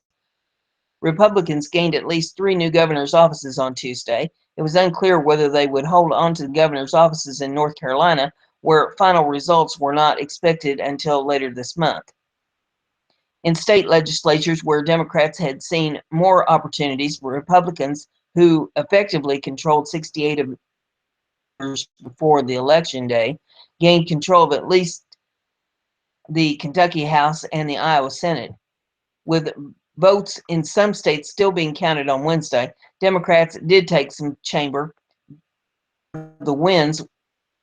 Republicans gained at least 3 new governor's offices on Tuesday. It was unclear whether they would hold on to the governor's offices in North Carolina, where final results were not expected until later this month. In state legislatures where Democrats had seen more opportunities, Republicans, who effectively controlled 68 of before the election day, gained control of at least the Kentucky House and the Iowa Senate. With votes in some states still being counted on Wednesday, Democrats did take some chamber. The wins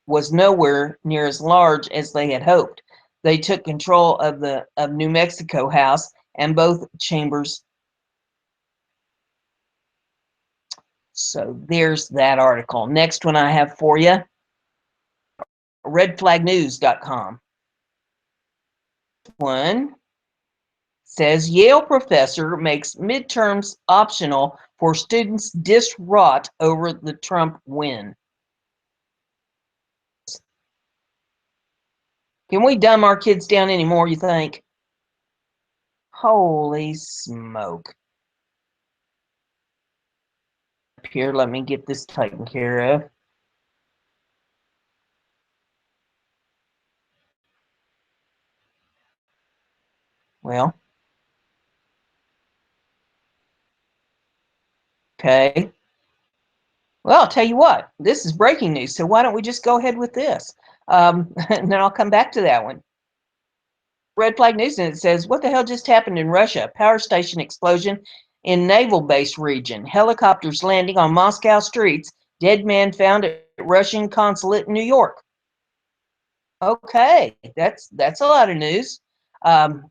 was nowhere near as large as they had hoped. They took control of New Mexico House and both chambers. So there's that article. Next one I have for you, redflagnews.com. One says Yale professor makes midterms optional for students distraught over the Trump win. Can we dumb our kids down anymore, you think? Holy smoke. Here, let me get this taken care of. Well, okay. Well, I'll tell you what, this is breaking news, so why don't we just go ahead with this? And then I'll come back to that one. Red Flag News, and it says, what the hell just happened in Russia? Power station explosion in naval base region. Helicopters landing on Moscow streets. Dead man found at Russian consulate in New York. Okay, that's a lot of news. Um,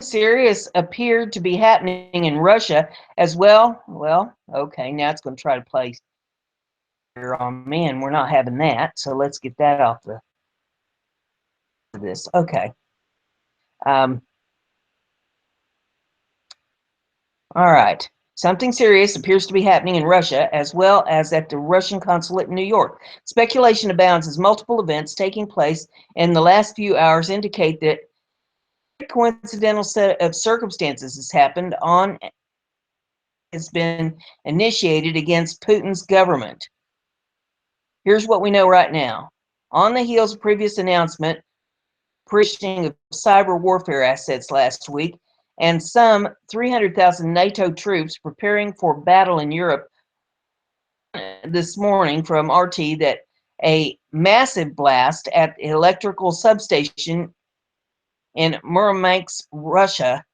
Serious appeared to be happening in Russia as well. Well, okay, now it's going to try to play here on me, and we're not having that. So let's get that off the this. Okay. Um, all right. Something serious appears to be happening in Russia as well as at the Russian consulate in New York. Speculation abounds as multiple events taking place in the last few hours indicate that a coincidental set of circumstances has happened on has been initiated against Putin's government. Here's what we know right now. On the heels of previous announcement, provisioning of cyber warfare assets last week, and some 300,000 NATO troops preparing for battle in Europe this morning from RT that a massive blast at the electrical substation in Murmansk, Russia,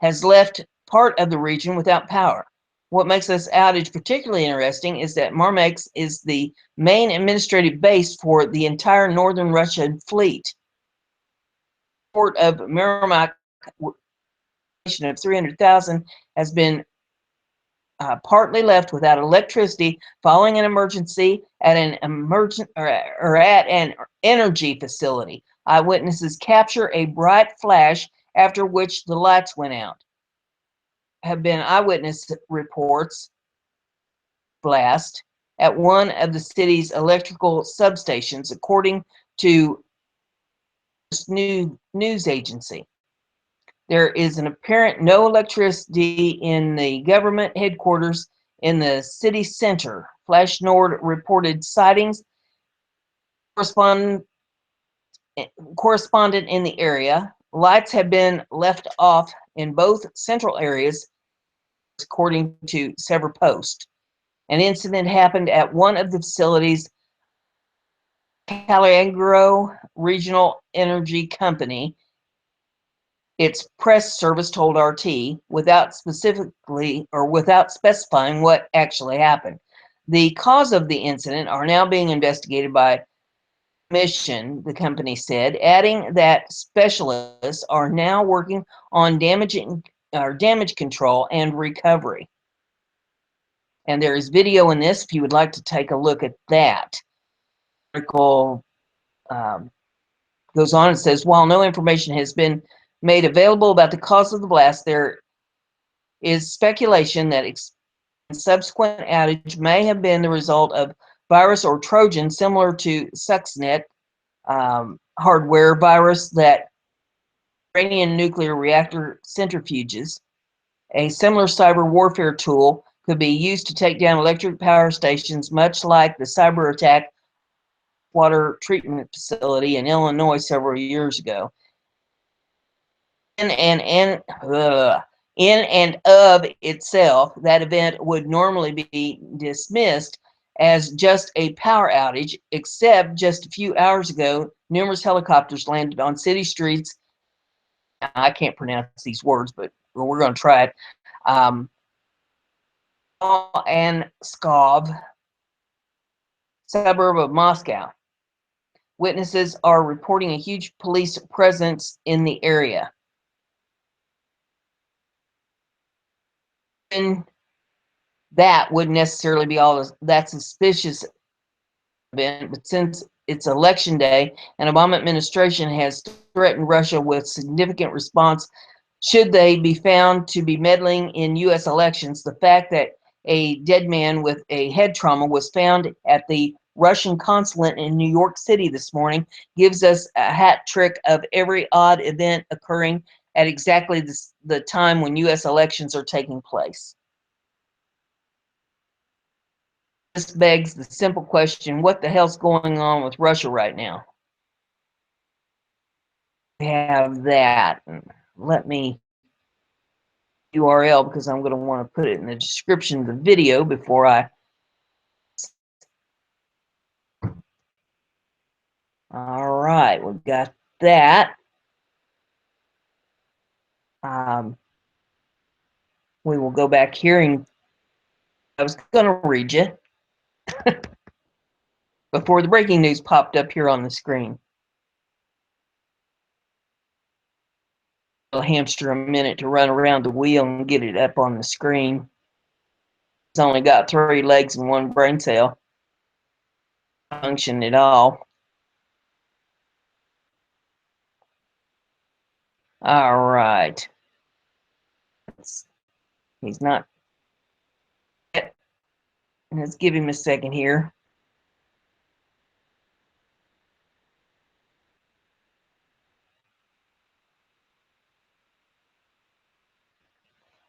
has left part of the region without power. What makes this outage particularly interesting is that Murmansk is the main administrative base for the entire northern Russian fleet. Port of Murmansk of 300,000 has been partly left without electricity following an emergency at an at an energy facility. Eyewitnesses capture a bright flash after which the lights went out. Have been eyewitness reports blast at one of the city's electrical substations, according to news agency. There is an apparent no electricity in the government headquarters in the city center. Flash Nord reported sightings. Correspondent in the area. Lights have been left off in both central areas, according to several posts. An incident happened at one of the facilities, Calagro Regional Energy Company. Its press service told RT without specifying what actually happened. The cause of the incident are now being investigated by Mission, the company said, adding that specialists are now working on damage control and recovery. And there is video in this if you would like to take a look at that. The article goes on and says, while no information has been made available about the cause of the blast, there is speculation that subsequent outage may have been the result of virus or Trojan similar to Stuxnet hardware virus that Iranian nuclear reactor centrifuges. A similar cyber warfare tool could be used to take down electric power stations, much like the cyber attack water treatment facility in Illinois several years ago. In and of itself, that event would normally be dismissed as just a power outage, except just a few hours ago, numerous helicopters landed on city streets. I can't pronounce these words, but we're going to try it. And Skov, suburb of Moscow. Witnesses are reporting a huge police presence in the area. And that wouldn't necessarily be all that suspicious event, but since it's election day and Obama administration has threatened Russia with significant response should they be found to be meddling in U.S. elections, the fact that a dead man with a head trauma was found at the Russian consulate in New York City this morning gives us a hat trick of every odd event occurring at exactly the time when U.S. elections are taking place. This begs the simple question, what the hell's going on with Russia right now? We have that. Let me URL because I'm going to want to put it in the description of the video before I. All right, we've got that. We will go back here and I was going to read you. before the breaking news popped up here on the screen. I'll hamster a minute to run around the wheel and get it up on the screen. It's only got 3 legs and 1 brain cell. Function at all. All right. He's not. Let's give him a second here.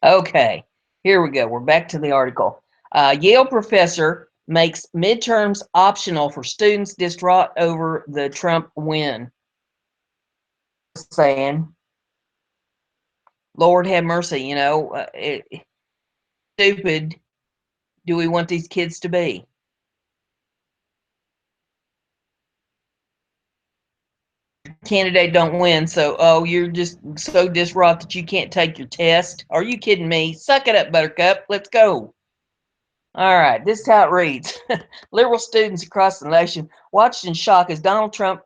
Okay, here we go. We're back to the article. Yale professor makes midterms optional for students distraught over the Trump win. Saying, Lord have mercy, you know, stupid do we want these kids to be? Candidate don't win, so you're just so distraught that you can't take your test. Are you kidding me? Suck it up, Buttercup. Let's go. All right, this is how it reads. Liberal students across the nation watched in shock as Donald Trump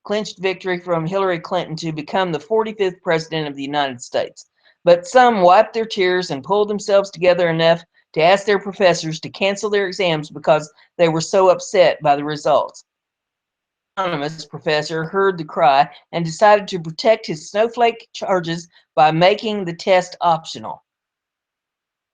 clinched victory from Hillary Clinton to become the 45th president of the United States. But some wiped their tears and pulled themselves together enough to ask their professors to cancel their exams because they were so upset by the results. Anonymous professor heard the cry and decided to protect his snowflake charges by making the test optional.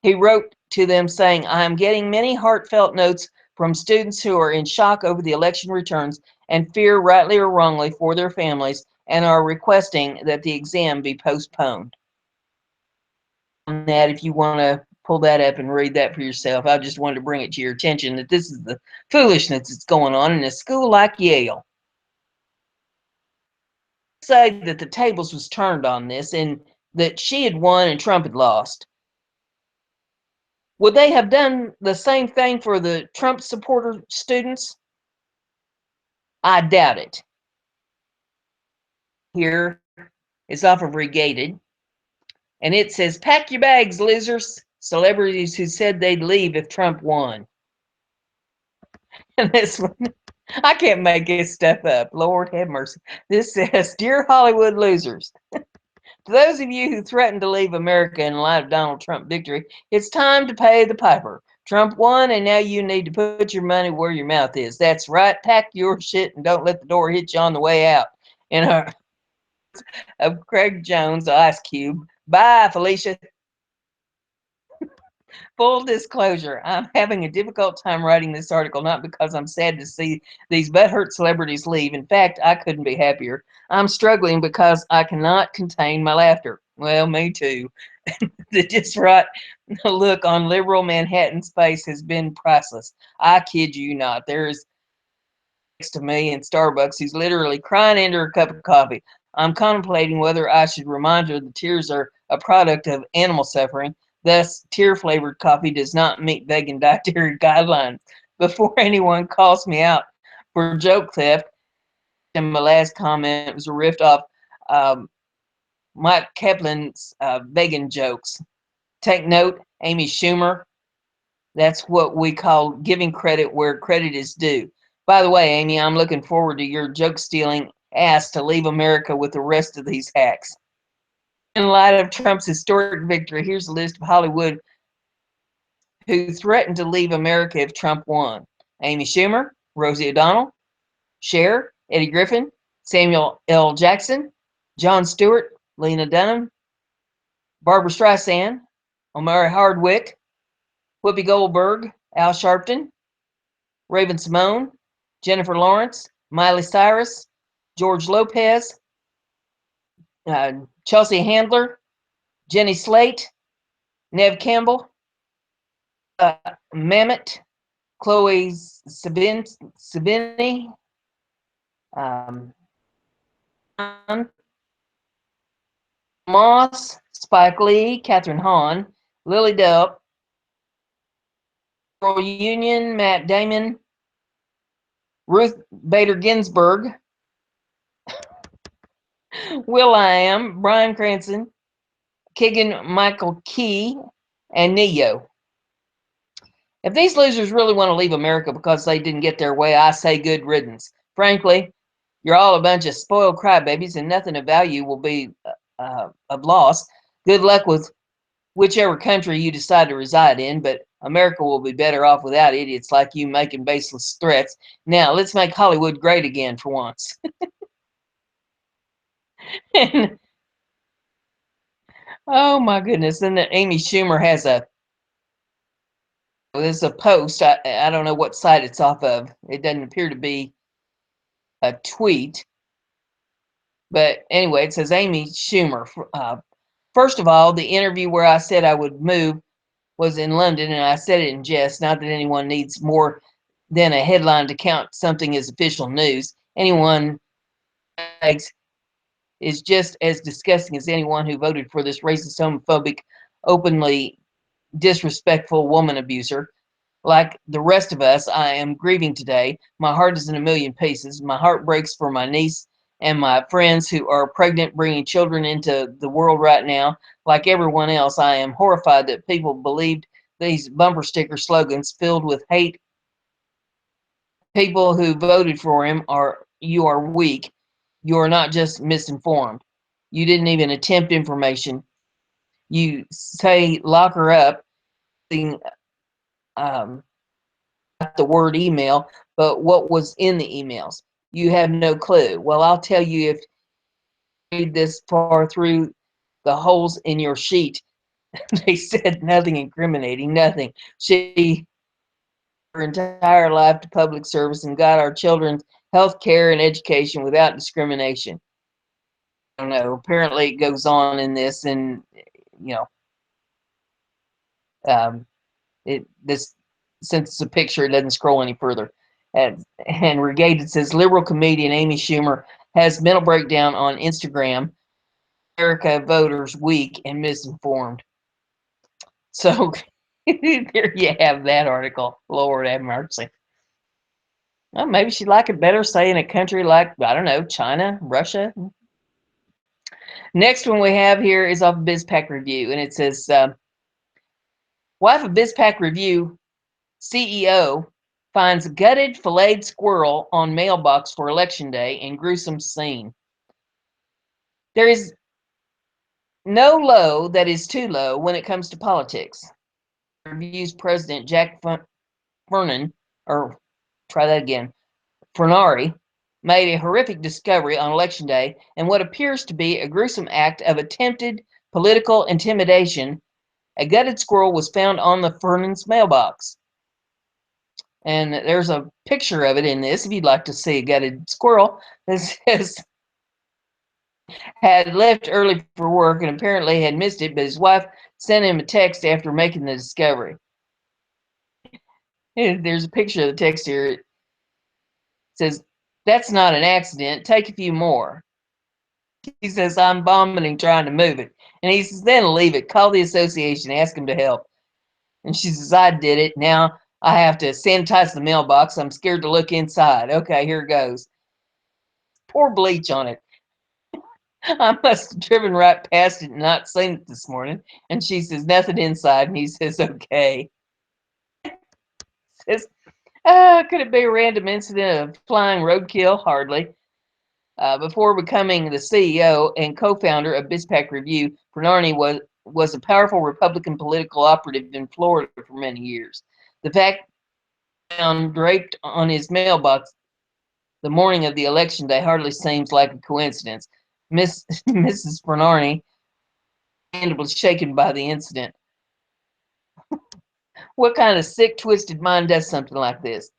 He wrote to them saying, I am getting many heartfelt notes from students who are in shock over the election returns and fear, rightly or wrongly, for their families and are requesting that the exam be postponed. On that, if you want to pull that up and read that for yourself, I just wanted to bring it to your attention that this is the foolishness that's going on in a school like Yale. Say that the tables was turned on this and that she had won and Trump had lost. Would they have done the same thing for the Trump supporter students? I doubt it. Here is off of Regated, and it says, pack your bags, losers. Celebrities who said they'd leave if Trump won. And this one, I can't make this stuff up. Lord have mercy. This says, Dear Hollywood losers, to those of you who threatened to leave America in light of Donald Trump victory, it's time to pay the piper. Trump won, and now you need to put your money where your mouth is. That's right. Pack your shit and don't let the door hit you on the way out. In her of Craig Jones, Ice Cube. Bye, Felicia. Full disclosure, I'm having a difficult time writing this article, not because I'm sad to see these butthurt celebrities leave. In fact, I couldn't be happier. I'm struggling because I cannot contain my laughter. Well, me too. The distraught look on liberal Manhattan's face has been priceless. I kid you not. There is next to me in Starbucks who's literally crying into her cup of coffee. I'm contemplating whether I should remind her the tears are a product of animal suffering. Thus, tear-flavored coffee does not meet vegan dietary guidelines. Before anyone calls me out for joke theft, and my last comment was a riff off Mike Kaplan's vegan jokes. Take note, Amy Schumer. That's what we call giving credit where credit is due. By the way, Amy, I'm looking forward to your joke stealing ass to leave America with the rest of these hacks. In light of Trump's historic victory, here's a list of Hollywood who threatened to leave America if Trump won. Amy Schumer, Rosie O'Donnell, Cher, Eddie Griffin, Samuel L. Jackson, Jon Stewart, Lena Dunham, Barbara Streisand, Omari Hardwick, Whoopi Goldberg, Al Sharpton, Raven Simone, Jennifer Lawrence, Miley Cyrus, George Lopez, Chelsea Handler, Jenny Slate, Nev Campbell, Mamet, Chloe Sabini, um, Moss, Spike Lee, Catherine Hahn, Lily Delp, Royal Union, Matt Damon, Ruth Bader Ginsburg, will.i.am, Bryan Cranston, Keegan Michael Key, and Neo. If these losers really want to leave America because they didn't get their way, I say good riddance. Frankly, you're all a bunch of spoiled crybabies, and nothing of value will be of loss. Good luck with whichever country you decide to reside in, but America will be better off without idiots like you making baseless threats. Now, let's make Hollywood great again for once. And, oh my goodness. Then Amy Schumer has there's a post. I don't know what site it's off of. It doesn't appear to be a tweet. But anyway, it says Amy Schumer. First of all, the interview where I said I would move was in London, and I said it in jest. Not that anyone needs more than a headline to count something as official news. Anyone takes is just as disgusting as anyone who voted for this racist, homophobic, openly disrespectful woman abuser. Like the rest of us, I am grieving today. My heart is in a million pieces. My heart breaks for my niece and my friends who are pregnant, bringing children into the world right now. Like everyone else, I am horrified that people believed these bumper sticker slogans filled with hate. People who voted for him you are weak. You are not just misinformed. You didn't even attempt information. You say lock her up, um, the word email, but what was in the emails? You have no clue. Well, I'll tell you, if you read this far through the holes in your sheet, they said nothing incriminating, nothing. She her entire life to public service and got our children's health care and education without discrimination. I don't know. Apparently, it goes on in this, and you know, this since it's a picture, it doesn't scroll any further. And Regated says liberal comedian Amy Schumer has mental breakdown on Instagram. America voters weak and misinformed. So there you have that article. Lord have mercy. Well, maybe she'd like it better, say, in a country like, I don't know, China, Russia. Next one we have here is off BizPack Review, and it says, wife of BizPack Review CEO finds gutted filleted squirrel on mailbox for election day in gruesome scene. There is no low that is too low when it comes to politics. Review's president Jack Fernan, or try that again, Fernari, made a horrific discovery on election day in what appears to be a gruesome act of attempted political intimidation. A gutted squirrel was found on the Fernan's mailbox. And there's a picture of it in this if you'd like to see a gutted squirrel. It says, had left early for work and apparently had missed it, but his wife sent him a text after making the discovery. There's a picture of the text here. It says, that's not an accident. Take a few more. He says, I'm vomiting trying to move it. And he says, then leave it. Call the association. Ask them to help. And she says, I did it. Now I have to sanitize the mailbox. I'm scared to look inside. Okay, here it goes. Pour bleach on it. I must have driven right past it and not seen it this morning. And she says, nothing inside. And he says, okay. Says, could it be a random incident of flying roadkill? Hardly. Before becoming the CEO and co-founder of BizPack Review, Bernardi was a powerful Republican political operative in Florida for many years. The fact found draped on his mailbox the morning of the election day hardly seems like a coincidence. Mrs. Bernardi, was shaken by the incident. What kind of sick, twisted mind does something like this?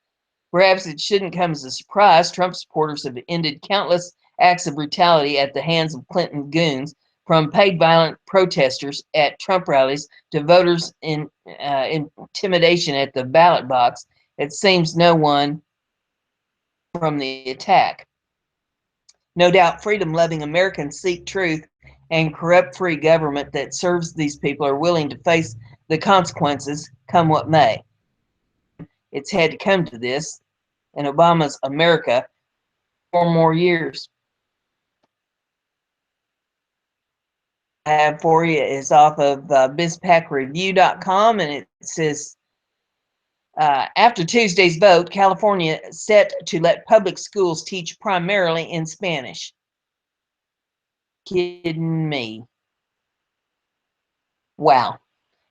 Perhaps it shouldn't come as a surprise. Trump supporters have ended countless acts of brutality at the hands of Clinton goons, from paid violent protesters at Trump rallies to voters in intimidation at the ballot box. It seems no one from the attack. No doubt freedom-loving Americans seek truth, and corrupt-free government that serves these people are willing to face the consequences, come what may. It's had to come to this in Obama's America 4 more years. I have for you is off of bizpackreview.com, and it says, After Tuesday's vote, California set to let public schools teach primarily in Spanish. Kidding me. Wow.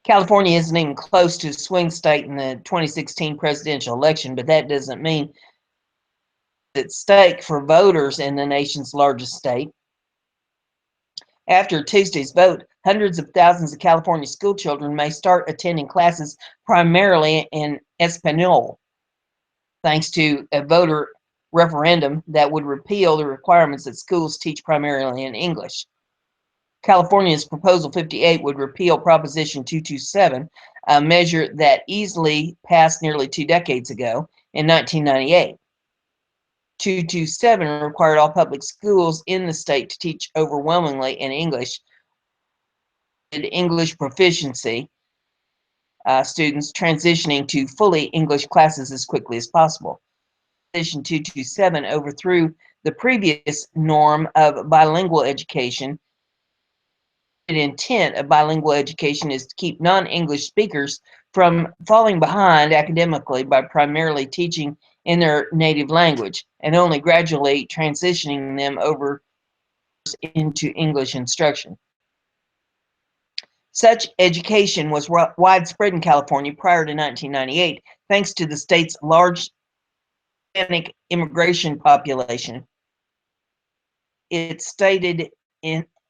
California isn't even close to a swing state in the 2016 presidential election, but that doesn't mean it's at stake for voters in the nation's largest state. After Tuesday's vote, hundreds of thousands of California school children may start attending classes primarily in Espanol, thanks to a voter referendum that would repeal the requirements that schools teach primarily in English. California's Proposal 58 would repeal Proposition 227, a measure that easily passed nearly 2 decades ago in 1998. 227 required all public schools in the state to teach overwhelmingly in English. English proficiency students transitioning to fully English classes as quickly as possible. Proposition 227 overthrew the previous norm of bilingual education. The intent of bilingual education is to keep non-English speakers from falling behind academically by primarily teaching in their native language and only gradually transitioning them over into English instruction. Such education was widespread in California prior to 1998, thanks to the state's large Hispanic immigration population. Its stated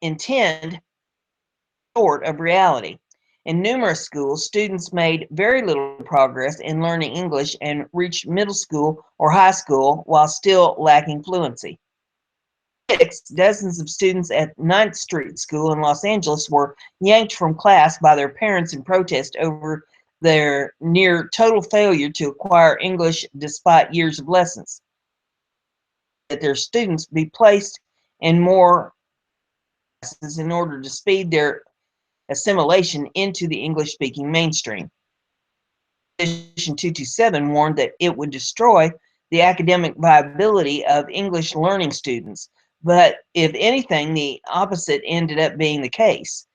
intent short of reality. In numerous schools, students made very little progress in learning English and reached middle school or high school while still lacking fluency. Dozens of students at 9th Street School in Los Angeles were yanked from class by their parents in protest over their near total failure to acquire English despite years of lessons. That their students be placed in more classes in order to speed their assimilation into the English-speaking mainstream. Proposition 227 warned that it would destroy the academic viability of English learning students, but if anything, the opposite ended up being the case.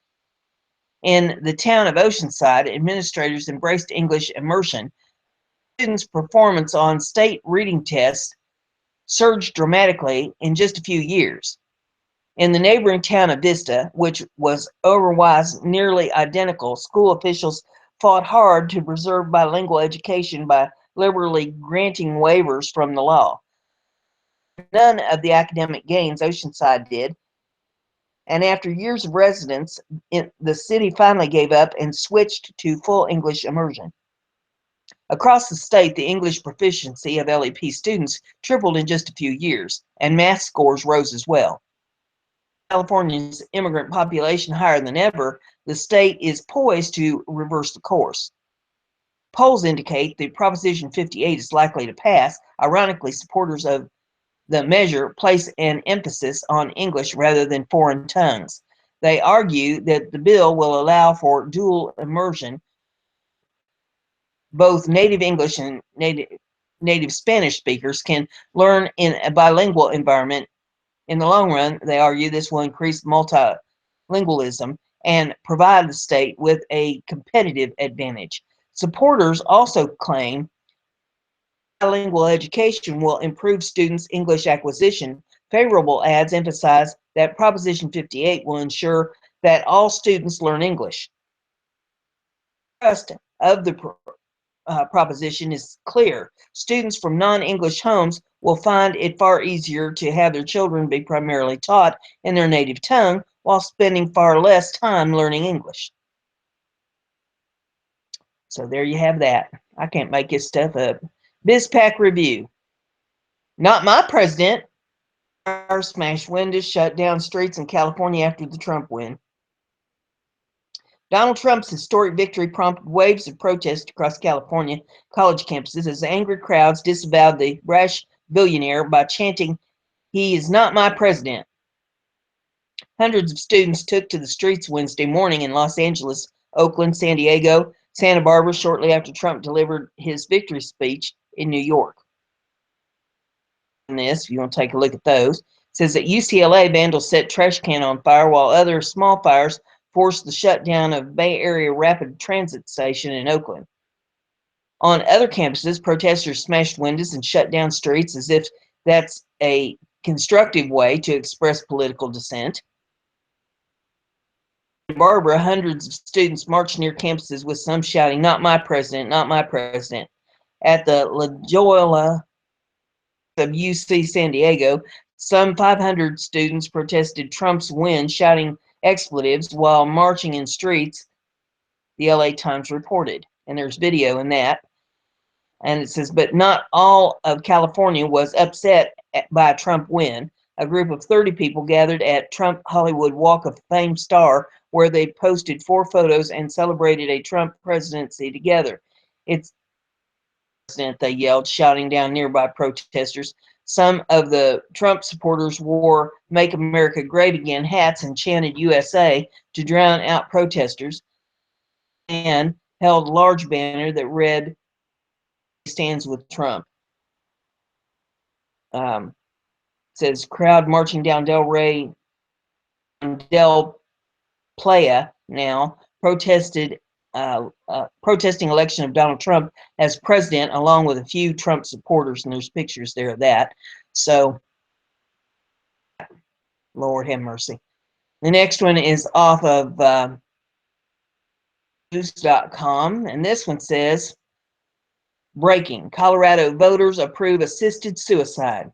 In the town of Oceanside, administrators embraced English immersion. Students' performance on state reading tests surged dramatically in just a few years. In the neighboring town of Vista, which was otherwise nearly identical, school officials fought hard to preserve bilingual education by liberally granting waivers from the law. None of the academic gains Oceanside did, and after years of residence, the city finally gave up and switched to full English immersion. Across the state, the English proficiency of LEP students tripled in just a few years, and math scores rose as well. California's immigrant population higher than ever, the state is poised to reverse the course. Polls indicate that Proposition 58 is likely to pass. Ironically, supporters of the measure place an emphasis on English rather than foreign tongues. They argue that the bill will allow for dual immersion. Both native English and native Spanish speakers can learn in a bilingual environment. In the long run, they argue this will increase multilingualism and provide the state with a competitive advantage. Supporters also claim bilingual education will improve students' English acquisition. Favorable ads emphasize that Proposition 58 will ensure that all students learn English. The thrust of the proposition is clear. Students from non-English homes will find it far easier to have their children be primarily taught in their native tongue while spending far less time learning English. So there you have that. I can't make this stuff up. BizPack review. Not my president. Fires smashed windows, shut down streets in California after the Trump win. Donald Trump's historic victory prompted waves of protest across California college campuses as angry crowds disavowed the brash billionaire by chanting, "He is not my president." Hundreds of students took to the streets Wednesday morning in Los Angeles, Oakland, San Diego, Santa Barbara shortly after Trump delivered his victory speech in New York. This, if you want to take a look at those, says that UCLA vandals set trash can on fire while other small fires forced the shutdown of Bay Area Rapid Transit Station in Oakland. On other campuses, protesters smashed windows and shut down streets as if that's a constructive way to express political dissent. In Barbara, hundreds of students marched near campuses with some shouting, "Not my president, not my president." At the La Jolla of UC San Diego, some 500 students protested Trump's win, shouting expletives while marching in streets, the LA Times reported. And there's video in that. And it says, but not all of California was upset by a Trump win. A group of 30 people gathered at Trump Hollywood Walk of Fame Star, where they posted 4 photos and celebrated a Trump presidency together. It's president, they yelled, shouting down nearby protesters. Some of the Trump supporters wore "Make America Great Again" hats and chanted USA to drown out protesters, and held a large banner that read, "Stands with Trump." Says crowd marching down Del Playa now protesting election of Donald Trump as president, along with a few Trump supporters, and there's pictures there of that. So, Lord have mercy. The next one is off of news.com, and this one says, breaking, Colorado voters approve assisted suicide.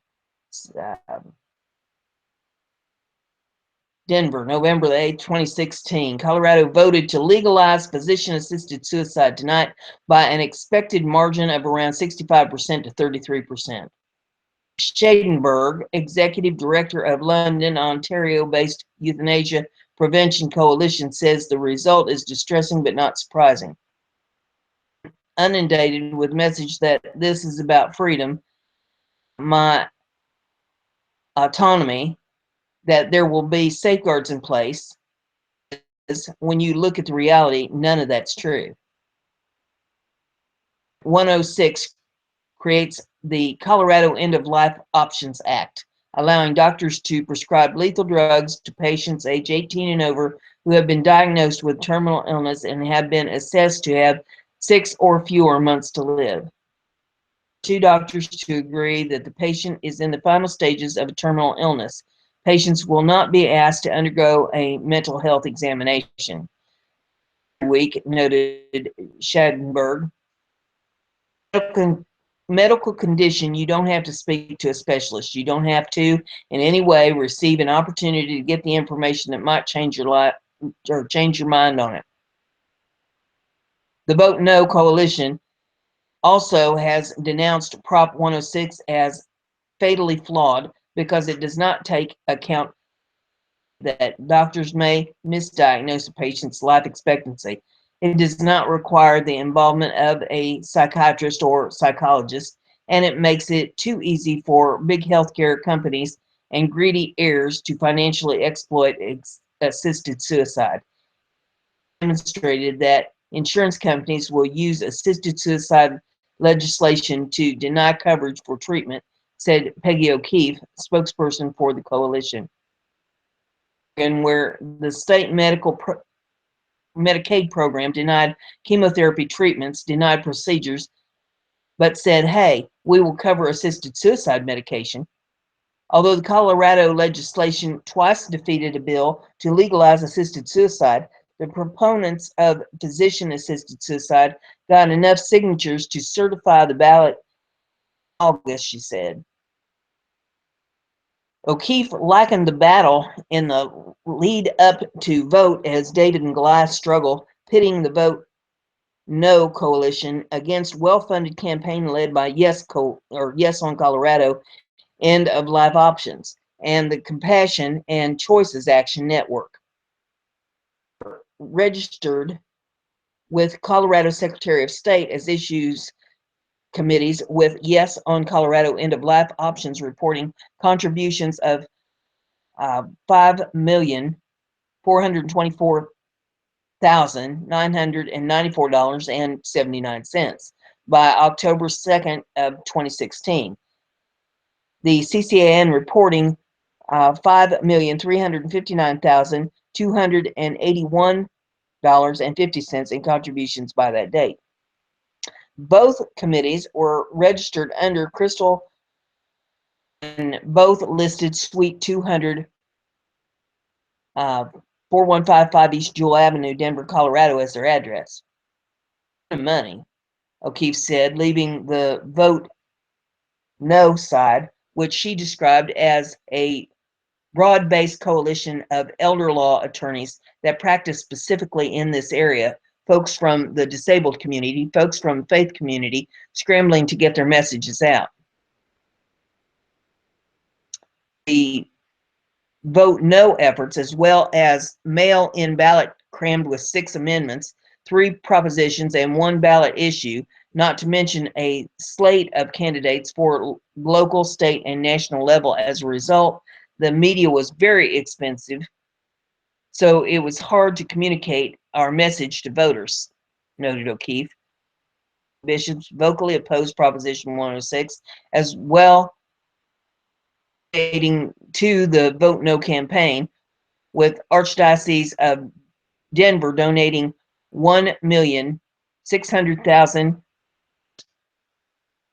Denver, November the 8th, 2016. Colorado voted to legalize physician-assisted suicide tonight by an expected margin of around 65% to 33%. Schadenberg, executive director of London, Ontario-based Euthanasia Prevention Coalition, says the result is distressing but not surprising. Inundated with message that this is about freedom, my autonomy, that there will be safeguards in place. When you look at the reality, none of that's true. 106 creates the Colorado End of Life Options Act, allowing doctors to prescribe lethal drugs to patients age 18 and over who have been diagnosed with terminal illness and have been assessed to have 6 or fewer months to live. 2 doctors to agree that the patient is in the final stages of a terminal illness. Patients will not be asked to undergo a mental health examination. Week, noted Schadenberg. Medical condition, you don't have to speak to a specialist. You don't have to in any way receive an opportunity to get the information that might change your life or change your mind on it. The Vote No coalition also has denounced Prop 106 as fatally flawed because it does not take account that doctors may misdiagnose a patient's life expectancy. It does not require the involvement of a psychiatrist or psychologist, and it makes it too easy for big healthcare companies and greedy heirs to financially exploit assisted suicide. Demonstrated that insurance companies will use assisted suicide legislation to deny coverage for treatment, said Peggy O'Keefe, spokesperson for the coalition. And where the state Medicaid program denied chemotherapy treatments, denied procedures, but said, hey, we will cover assisted suicide medication. Although the Colorado legislation twice defeated a bill to legalize assisted suicide, the proponents of physician-assisted suicide got enough signatures to certify the ballot in August, she said. O'Keefe likened the battle in the lead up to vote as David and Goliath struggle, pitting the Vote No coalition against well-funded campaign led by Yes on Colorado, End of Life Options, and the Compassion and Choices Action Network. Registered with Colorado Secretary of State as issues committees with Yes on Colorado End of Life Options reporting contributions of $5,424,994.79 by October 2nd of 2016. The CCAN reporting $5,359,281.50 in contributions by that date. Both committees were registered under Crystal, and both listed Suite 200, 4155 East Jewel Avenue, Denver, Colorado as their address. Money, O'Keefe said, leaving the vote no side, which she described as a broad-based coalition of elder law attorneys that practice specifically in this area, folks from the disabled community, folks from the faith community, scrambling to get their messages out. The vote no efforts, as well as mail-in ballot crammed with 6 amendments, 3 propositions, and 1 ballot issue, not to mention a slate of candidates for local, state, and national level. As a result, the media was very expensive, so it was hard to communicate our message to voters, noted O'Keefe. Bishops vocally opposed Proposition 106, as well to the Vote No campaign, with Archdiocese of Denver donating $1,600,000,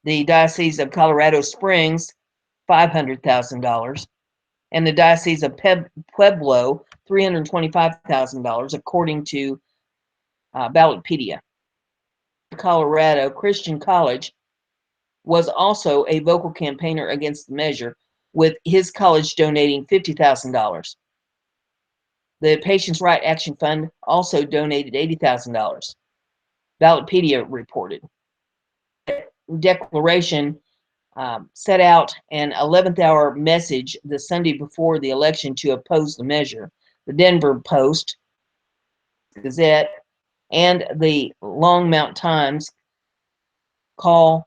the Diocese of Colorado Springs $500,000, and the Diocese of Pueblo $325,000, according to Ballotpedia. Colorado Christian College was also a vocal campaigner against the measure, with his college donating $50,000. The Patients' Right Action Fund also donated $80,000. Ballotpedia reported. Declaration set out an 11th hour message the Sunday before the election to oppose the measure. The Denver Post, Gazette, and the Longmont Times called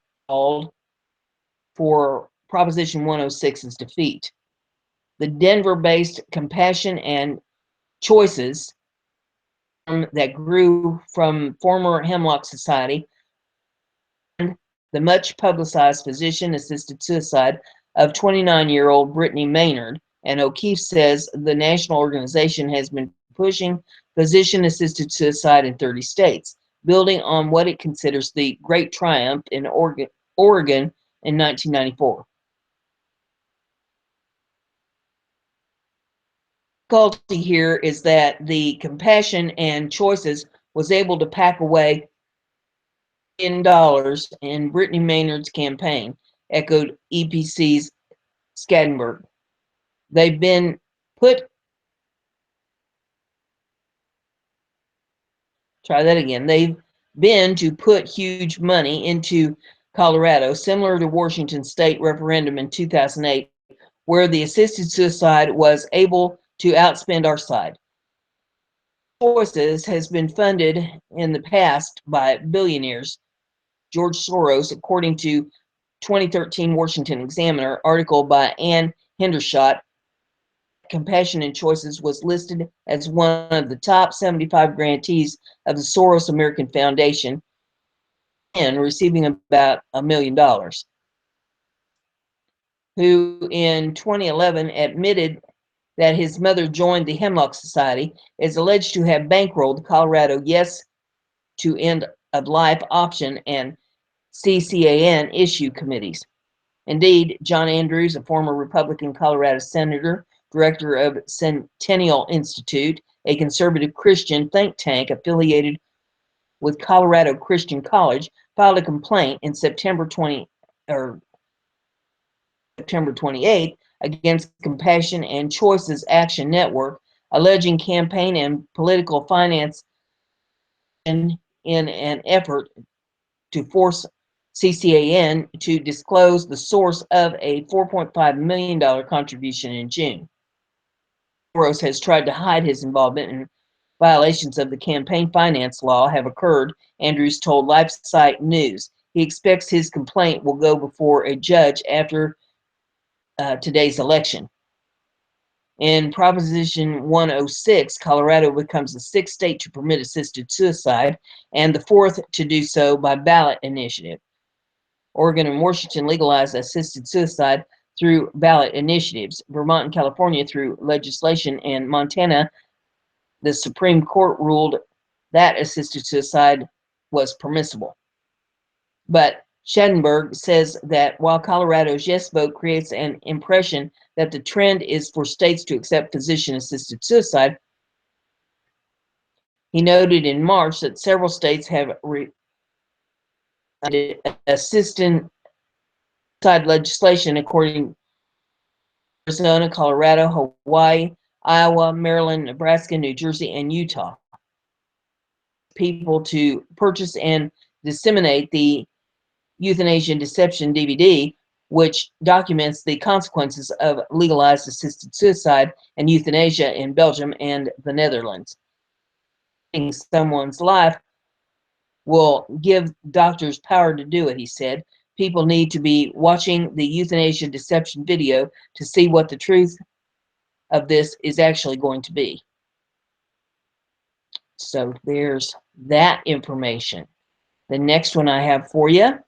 for Proposition 106's defeat. The Denver-based Compassion and Choices that grew from former Hemlock Society and the much publicized physician-assisted suicide of 29-year-old Brittany Maynard, and O'Keefe says the national organization has been pushing physician-assisted suicide in 30 states, building on what it considers the Great Triumph in Oregon in 1994. Difficulty here is that the Compassion and Choices was able to pack away $1 million in Brittany Maynard's campaign, echoed EPC's Scadenberg. They've been put, try that again, they've been to put huge money into Colorado, similar to Washington state referendum in 2008, where the assisted suicide was able to outspend our side. Choices has been funded in the past by billionaires, George Soros, according to 2013 Washington Examiner article by Ann Hendershot. Compassion and Choices was listed as one of the top 75 grantees of the Soros American Foundation, and receiving about $1 million. Who in 2011 admitted that his mother joined the Hemlock Society, is alleged to have bankrolled Colorado Yes to End of Life option and CCAN issue committees. Indeed, John Andrews, a former Republican Colorado senator, director of Centennial Institute, a conservative Christian think tank affiliated with Colorado Christian College, filed a complaint in September 28th against Compassion and Choices Action Network, alleging campaign and political finance in an effort to force CCAN to disclose the source of a $4.5 million contribution in June. Soros has tried to hide his involvement, and violations of the campaign finance law have occurred, Andrews told LifeSite News. He expects his complaint will go before a judge after today's election. In Proposition 106, Colorado becomes the 6th state to permit assisted suicide and the 4th to do so by ballot initiative. Oregon and Washington legalized assisted suicide through ballot initiatives. Vermont and California through legislation, and Montana, the Supreme Court ruled that assisted suicide was permissible. But Schattenberg says that while Colorado's yes vote creates an impression that the trend is for states to accept physician-assisted suicide, he noted in March that several states have assisted suicide legislation, according to Arizona, Colorado, Hawaii, Iowa, Maryland, Nebraska, New Jersey, and Utah. People to purchase and disseminate the Euthanasia and Deception DVD, which documents the consequences of legalized assisted suicide and euthanasia in Belgium and the Netherlands. Someone's life will give doctors power to do it, he said. People need to be watching the euthanasia deception video to see what the truth of this is actually going to be. So there's that information. The next one I have for you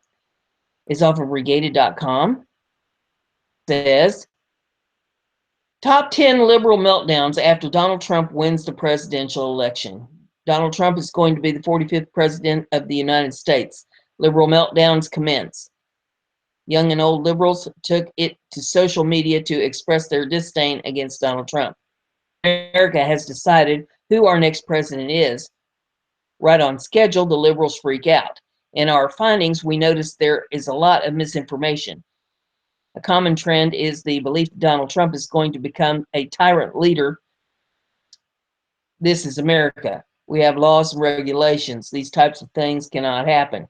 is off of regated.com. Says, top 10 liberal meltdowns after Donald Trump wins the presidential election. Donald Trump is going to be the 45th president of the United States. Liberal meltdowns commence. Young and old liberals took it to social media to express their disdain against Donald Trump. America has decided who our next president is. Right on schedule, the liberals freak out. In our findings, we notice there is a lot of misinformation. A common trend is the belief that Donald Trump is going to become a tyrant leader. This is America. We have laws and regulations. These types of things cannot happen.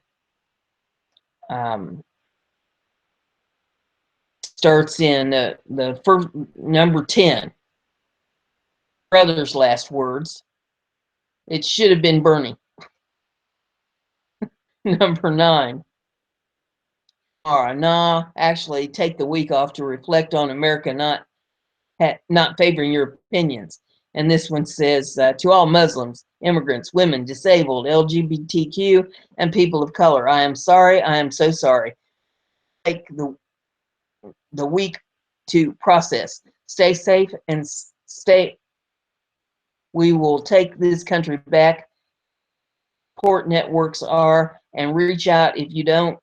Starts in the first number 10. Brother's last words. It should have been Bernie. Number 9. Actually take the week off to reflect on America not favoring your opinions. And this one says, to all Muslims, immigrants, women, disabled, LGBTQ, and people of color, I am sorry. I am so sorry. Take the week to process. Stay safe and we will take this country back. Support networks are, and reach out. If you don't,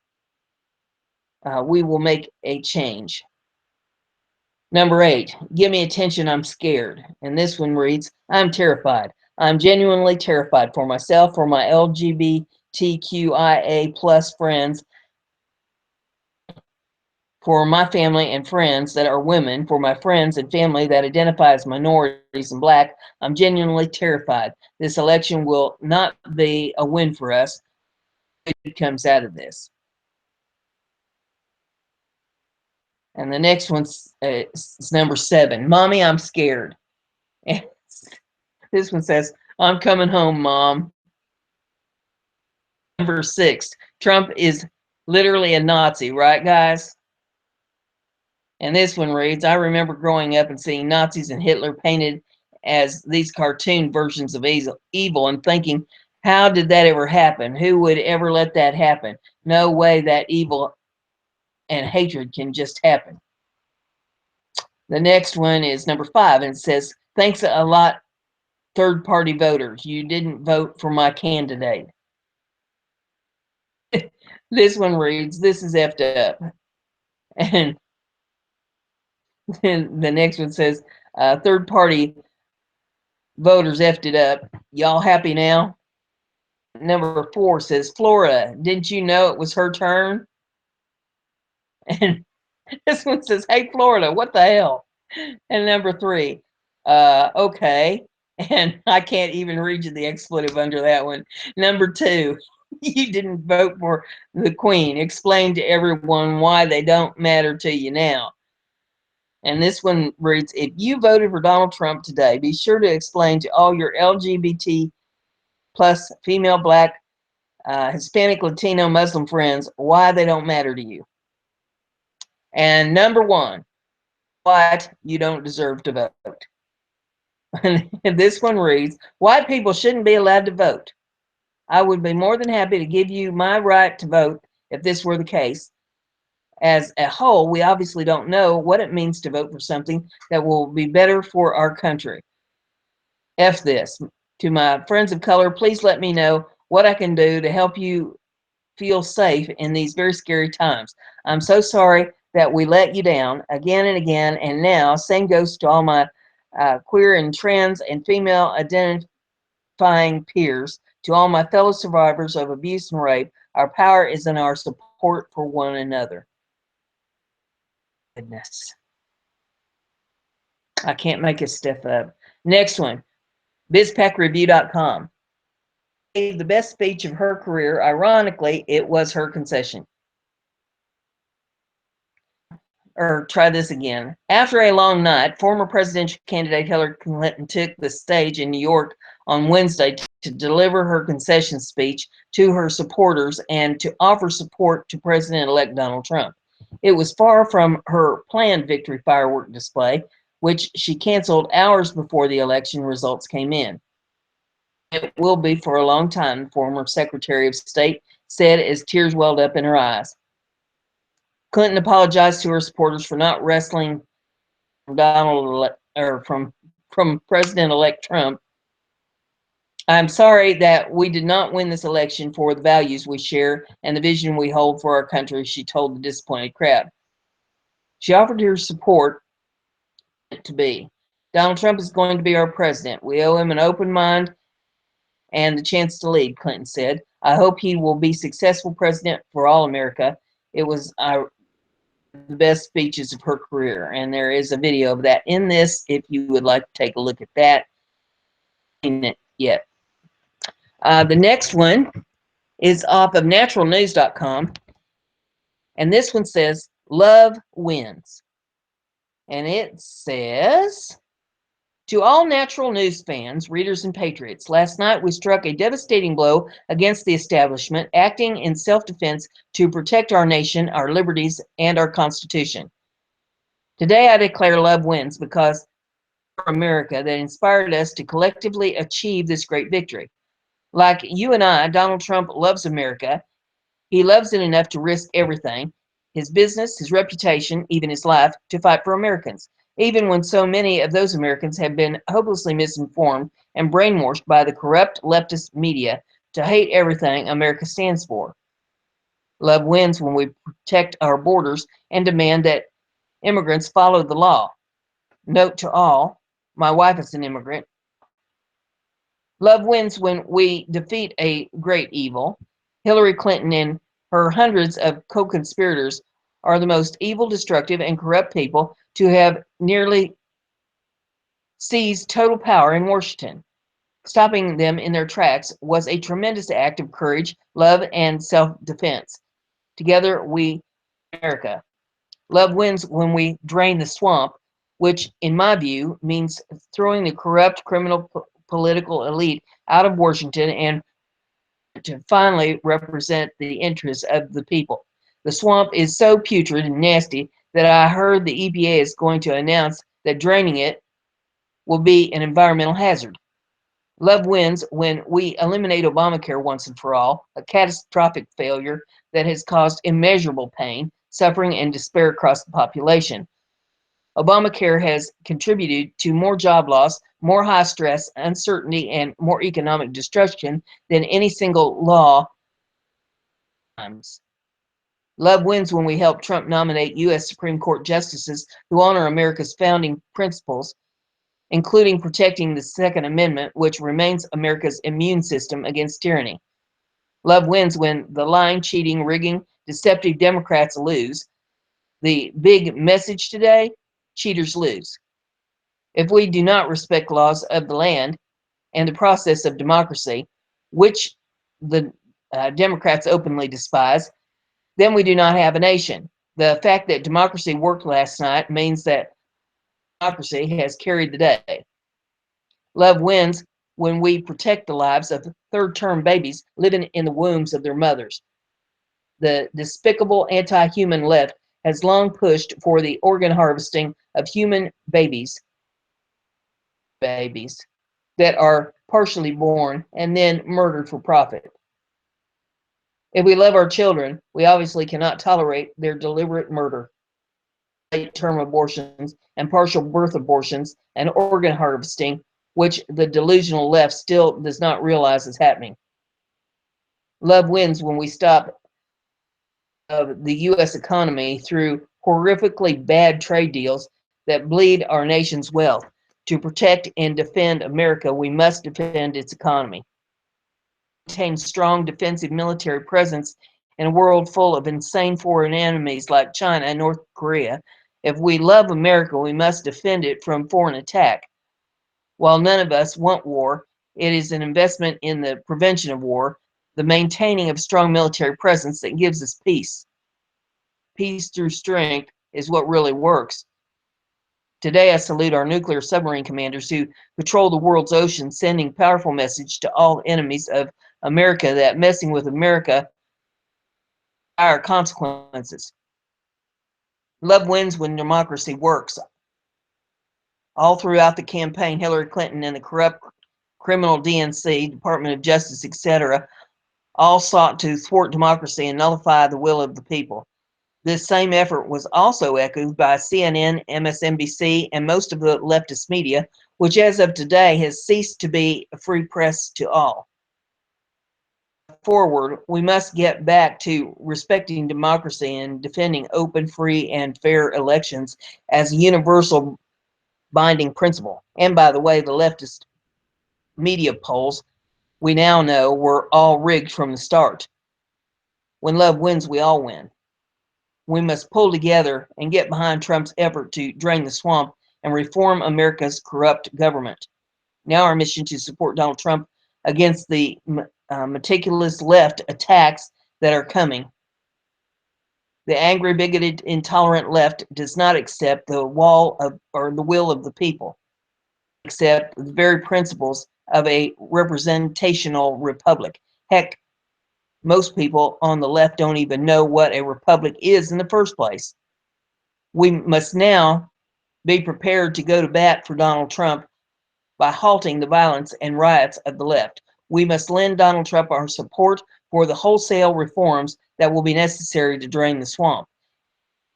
we will make a change. Number 8, give me attention, I'm scared. And this one reads, I'm terrified. I'm genuinely terrified for myself, for my LGBTQIA plus friends, for my family and friends that are women, for my friends and family that identify as minorities and Black. I'm genuinely terrified. This election will not be a win for us. It comes out of this. And the next one's is number 7. Mommy, I'm scared. And this one says, I'm coming home, Mom. Number 6. Trump is literally a Nazi, right, guys? And this one reads, I remember growing up and seeing Nazis and Hitler painted as these cartoon versions of evil and thinking, how did that ever happen? Who would ever let that happen? No way that evil and hatred can just happen. The next one is number 5, and it says, thanks a lot, third-party voters. You didn't vote for my candidate. This one reads, this is effed up. And then the next one says, third-party voters effed it up. Y'all happy now? Number 4 says, Florida, didn't you know it was her turn? And this one says, hey, Florida, what the hell? And number 3, okay. And I can't even read you the expletive under that one. Number 2, you didn't vote for the Queen. Explain to everyone why they don't matter to you now. And this one reads, if you voted for Donald Trump today, be sure to explain to all your LGBT plus female, Black, Hispanic, Latino, Muslim friends why they don't matter to you. And number 1, what you don't deserve to vote. And this one reads, white people shouldn't be allowed to vote. I would be more than happy to give you my right to vote if this were the case. As a whole, we obviously don't know what it means to vote for something that will be better for our country. F this. To my friends of color, please let me know what I can do to help you feel safe in these very scary times. I'm so sorry that we let you down again and again, and now same goes to all my queer and trans and female identifying peers, to all my fellow survivors of abuse and rape. Our power is in our support for one another. Goodness. I can't make this stuff up. Next one, bizpackreview.com. The best speech of her career. Ironically, it was her concession. Or try this again. After a long night, former presidential candidate Hillary Clinton took the stage in New York on Wednesday to deliver her concession speech to her supporters and to offer support to President-elect Donald Trump. It was far from her planned victory firework display, which she canceled hours before the election results came in. It will be for a long time, the former Secretary of State said as tears welled up in her eyes. Clinton apologized to her supporters for not wrestling from President-elect Trump. I'm sorry that we did not win this election for the values we share and the vision we hold for our country, she told the disappointed crowd. She offered her support to be. Donald Trump is going to be our president. We owe him an open mind and the chance to lead, Clinton said. I hope he will be successful president for all America. It was the best speeches of her career, and there is a video of that in this if you would like to take a look at that. Yet. The next one is off of naturalnews.com, and this one says, Love Wins. And it says, to all natural news fans, readers, and patriots, last night we struck a devastating blow against the establishment, acting in self-defense to protect our nation, our liberties, and our Constitution. Today I declare love wins because of America that inspired us to collectively achieve this great victory. Like you and I, Donald Trump loves America. He loves it enough to risk everything, his business, his reputation, even his life, to fight for Americans, even when so many of those Americans have been hopelessly misinformed and brainwashed by the corrupt leftist media to hate everything America stands for. Love wins when we protect our borders and demand that immigrants follow the law. Note to all, my wife is an immigrant. Love wins when we defeat a great evil. Hillary Clinton and her hundreds of co-conspirators are the most evil, destructive, and corrupt people to have nearly seized total power in Washington. Stopping them in their tracks was a tremendous act of courage, love, and self-defense. Together, we America. Love wins when we drain the swamp, which, in my view, means throwing the corrupt, criminal, political elite out of Washington and to finally represent the interests of the people. The swamp is so putrid and nasty that I heard the EPA is going to announce that draining it will be an environmental hazard. Love wins when we eliminate Obamacare once and for all, a catastrophic failure that has caused immeasurable pain, suffering, and despair across the population. Obamacare has contributed to more job loss, more high stress, uncertainty, and more economic destruction than any single law. Love wins when we help Trump nominate U.S. Supreme Court justices who honor America's founding principles, including protecting the Second Amendment, which remains America's immune system against tyranny. Love wins when the lying, cheating, rigging, deceptive Democrats lose. The big message today, cheaters lose. If we do not respect laws of the land and the process of democracy, which the Democrats openly despise, then we do not have a nation. The fact that democracy worked last night means that democracy has carried the day. Love wins when we protect the lives of third-term babies living in the wombs of their mothers. The despicable anti-human left has long pushed for the organ harvesting of human babies that are partially born and then murdered for profit. If we love our children, we obviously cannot tolerate their deliberate murder, late-term abortions, and partial birth abortions, and organ harvesting, which the delusional left still does not realize is happening. Love wins when we stop of the U.S. economy through horrifically bad trade deals that bleed our nation's wealth. To protect and defend America, we must defend its economy. Maintain strong defensive military presence in a world full of insane foreign enemies like China and North Korea. If we love America, we must defend it from foreign attack. While none of us want war, it is an investment in the prevention of war, the maintaining of strong military presence that gives us peace. Peace through strength is what really works. Today, I salute our nuclear submarine commanders who patrol the world's oceans, sending powerful message to all enemies of America that messing with America are consequences. Love wins when democracy works. All throughout the campaign, Hillary Clinton and the corrupt criminal DNC, Department of Justice, etc., all sought to thwart democracy and nullify the will of the people. This same effort was also echoed by CNN, MSNBC, and most of the leftist media, which as of today has ceased to be a free press to all. Forward, we must get back to respecting democracy and defending open, free, and fair elections as a universal binding principle. And by the way, the leftist media polls we now know were all rigged from the start. When love wins, we all win. We must pull together and get behind Trump's effort to drain the swamp and reform America's corrupt government. Now our mission to support Donald Trump against the meticulous left attacks that are coming. The angry, bigoted, intolerant left does not accept the will of the people, accept the very principles of a representational republic. Heck, most people on the left don't even know what a republic is in the first place. We must now be prepared to go to bat for Donald Trump by halting the violence and riots of the left. We must lend Donald Trump our support for the wholesale reforms that will be necessary to drain the swamp.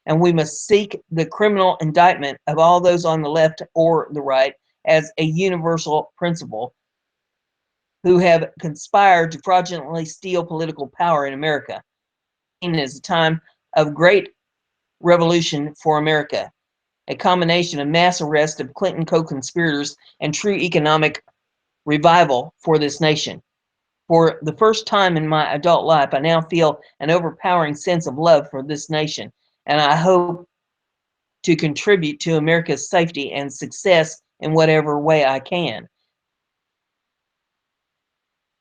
And we must seek the criminal indictment of all those on the left or the right as a universal principle who have conspired to fraudulently steal political power in America. It is a time of great revolution for America, a combination of mass arrest of Clinton co-conspirators and true economic revival for this nation. For the first time in my adult life, I now feel an overpowering sense of love for this nation, and I hope to contribute to America's safety and success in whatever way I can.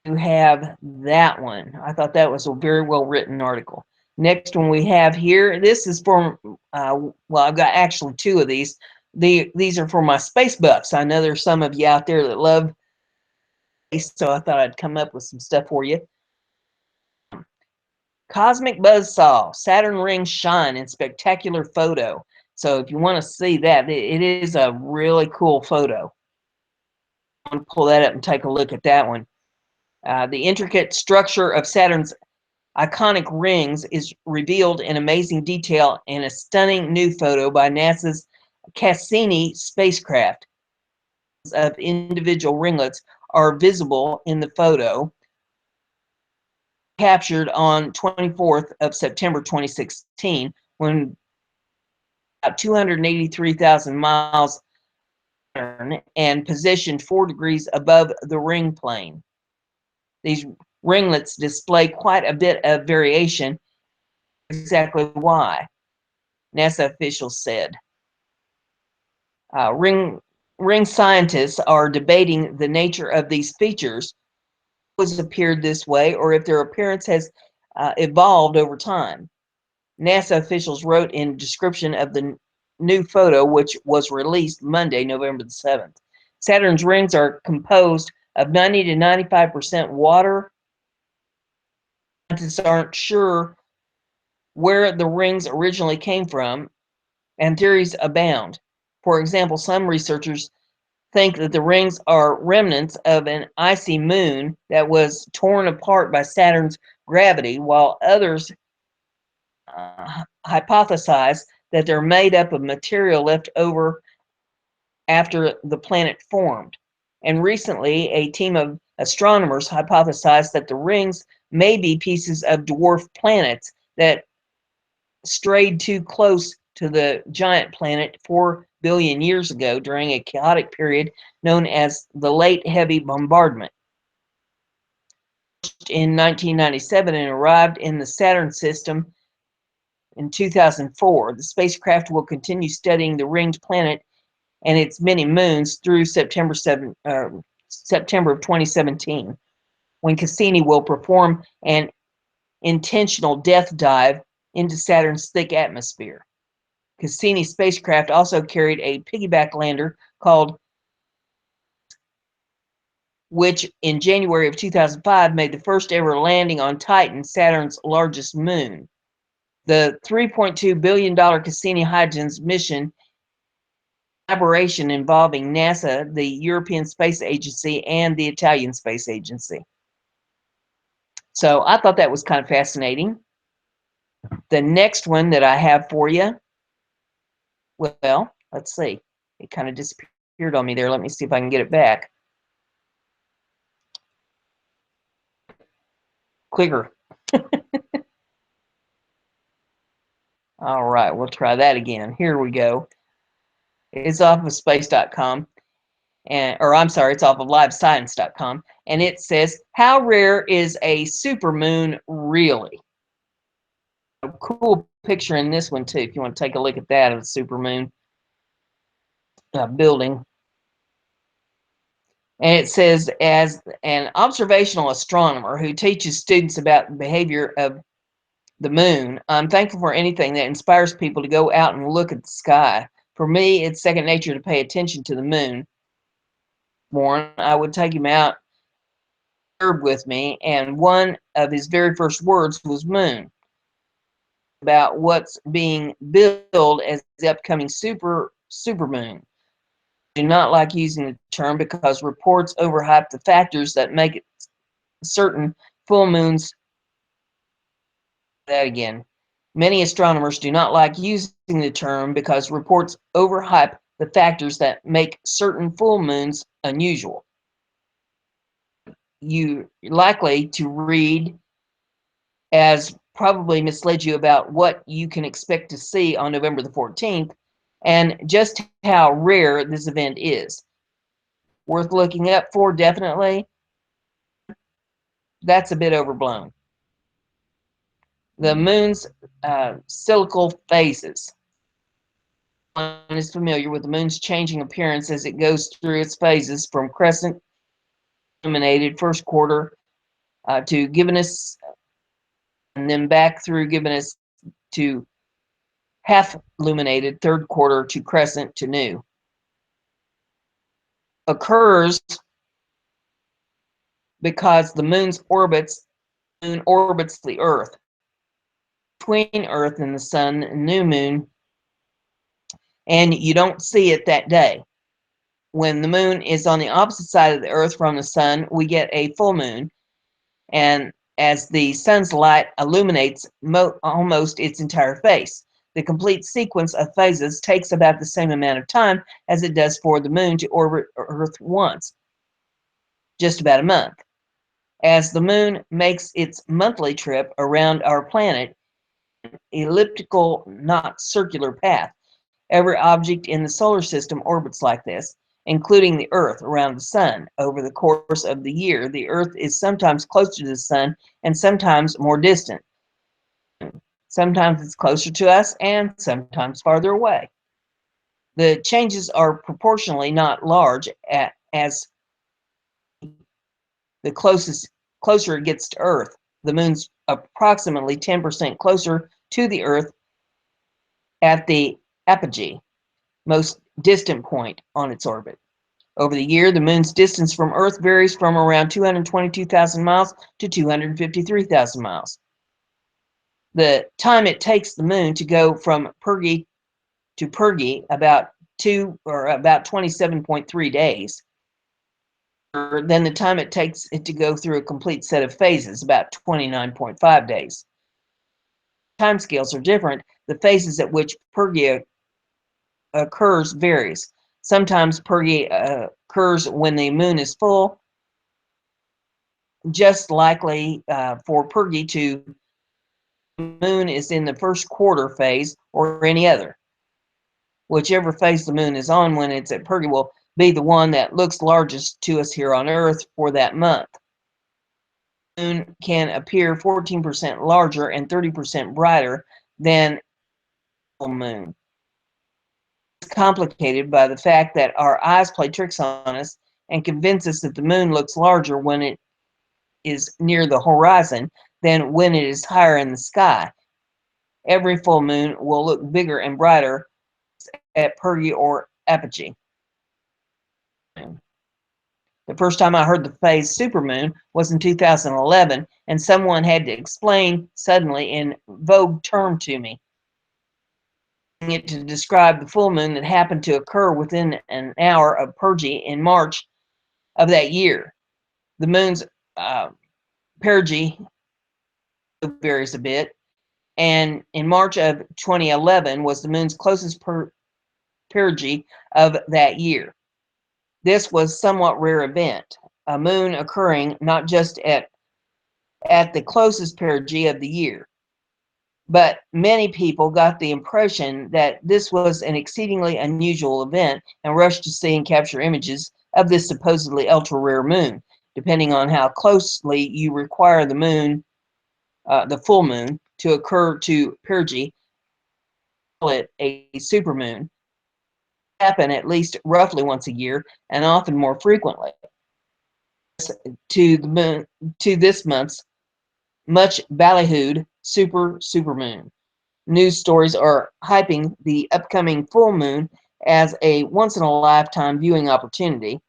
To have that one. I thought that was a very well written article. Next one we have here, this is from, well, I've got actually two of these. These are for my space buffs. I know there's some of you out there that love space, so I thought I'd come up with some stuff for you. Cosmic Buzzsaw, Saturn rings shine in spectacular photo. So if you want to see that, it is a really cool photo. I'm going to pull that up and take a look at that one. The intricate structure of Saturn's iconic rings is revealed in amazing detail in a stunning new photo by NASA's Cassini spacecraft. Of individual ringlets are visible in the photo, captured on 24th of September 2016, when about 283,000 miles and positioned 4 degrees above the ring plane. These ringlets display quite a bit of variation. Exactly why, NASA officials said. Ring scientists are debating the nature of these features, was appeared this way, or if their appearance has evolved over time. NASA officials wrote in description of the new photo, which was released Monday, November the 7th. Saturn's rings are composed of 90 to 95% water. Scientists aren't sure where the rings originally came from, and theories abound. For example, some researchers think that the rings are remnants of an icy moon that was torn apart by Saturn's gravity, while others hypothesize that they're made up of material left over after the planet formed. And recently, a team of astronomers hypothesized that the rings may be pieces of dwarf planets that strayed too close to the giant planet 4 billion years ago during a chaotic period known as the Late Heavy Bombardment. In 1997 and arrived in the Saturn system in 2004. The spacecraft will continue studying the ringed planet and its many moons through September of 2017, when Cassini will perform an intentional death dive into Saturn's thick atmosphere. Cassini's spacecraft also carried a piggyback lander called, which in January of 2005 made the first ever landing on Titan, Saturn's largest moon. The $3.2 billion Cassini-Huygens mission, collaboration involving NASA, the European Space Agency, and the Italian Space Agency. So I thought that was kind of fascinating. The next one that I have for you, well, let's see. It kind of disappeared on me there. Let me see if I can get it back. Clicker. All right, we'll try that again. Here we go. It's off of space.com, or I'm sorry, it's off of livescience.com, and it says, how rare is a supermoon really? A cool picture in this one too, if you want to take a look at that of the supermoon building. And it says, as an observational astronomer who teaches students about the behavior of the moon, I'm thankful for anything that inspires people to go out and look at the sky. For me, it's second nature to pay attention to the moon. Warren, I would take him out with me, and one of his very first words was moon, about what's being billed as the upcoming supermoon. I do not like using the term because reports overhype the factors that make it certain full moons. That again. Many astronomers do not like using the term because reports overhype the factors that make certain full moons unusual. You're likely to read as probably misled you about what you can expect to see on November the 14th and just how rare this event is. Worth looking up for, definitely. That's a bit overblown. The moon's cyclical phases. One is familiar with the moon's changing appearance as it goes through its phases from crescent illuminated first quarter to gibbous, and then back through gibbous to half illuminated third quarter to crescent to new. Occurs because the moon orbits the Earth. Between Earth and the sun, new moon, and you don't see it that day. When the moon is on the opposite side of the Earth from the sun, we get a full moon, and as the sun's light illuminates almost its entire face. The complete sequence of phases takes about the same amount of time as it does for the moon to orbit Earth once, just about a month. As the moon makes its monthly trip around our planet, elliptical, not circular path. Every object in the solar system orbits like this, including the Earth around the sun. Over the course of the year, the Earth is sometimes closer to the sun and sometimes more distant. Sometimes it's closer to us and sometimes farther away. The changes are proportionally not large as the closer it gets to Earth. The moon's approximately 10% closer to the Earth at the apogee, most distant point on its orbit. Over the year, the moon's distance from Earth varies from around 222,000 miles to 253,000 miles. The time it takes the moon to go from perigee to perigee, about 27.3 days. Then the time it takes it to go through a complete set of phases, about 29.5 days. Timescales are different. The phases at which perigee occurs varies. Sometimes perigee occurs when the moon is full, just likely for perigee to moon is in the first quarter phase or any other. Whichever phase the moon is on when it's at perigee will be the one that looks largest to us here on Earth for that month. The moon can appear 14% larger and 30% brighter than a full moon. It's complicated by the fact that our eyes play tricks on us and convince us that the moon looks larger when it is near the horizon than when it is higher in the sky. Every full moon will look bigger and brighter at perigee or apogee. The first time I heard the phrase supermoon was in 2011, and someone had to explain suddenly in vogue term to me it to describe the full moon that happened to occur within an hour of perigee in March of that year. The moon's perigee varies a bit, and in March of 2011 was the moon's closest perigee of that year. This was somewhat rare event, a moon occurring not just at the closest perigee of the year, but many people got the impression that this was an exceedingly unusual event and rushed to see and capture images of this supposedly ultra-rare moon. Depending on how closely you require the moon, the full moon, to occur to perigee, call it a supermoon. Happen at least roughly once a year and often more frequently. To the moon, to this month's much ballyhooed supermoon. News stories are hyping the upcoming full moon as a once-in-a-lifetime viewing opportunity.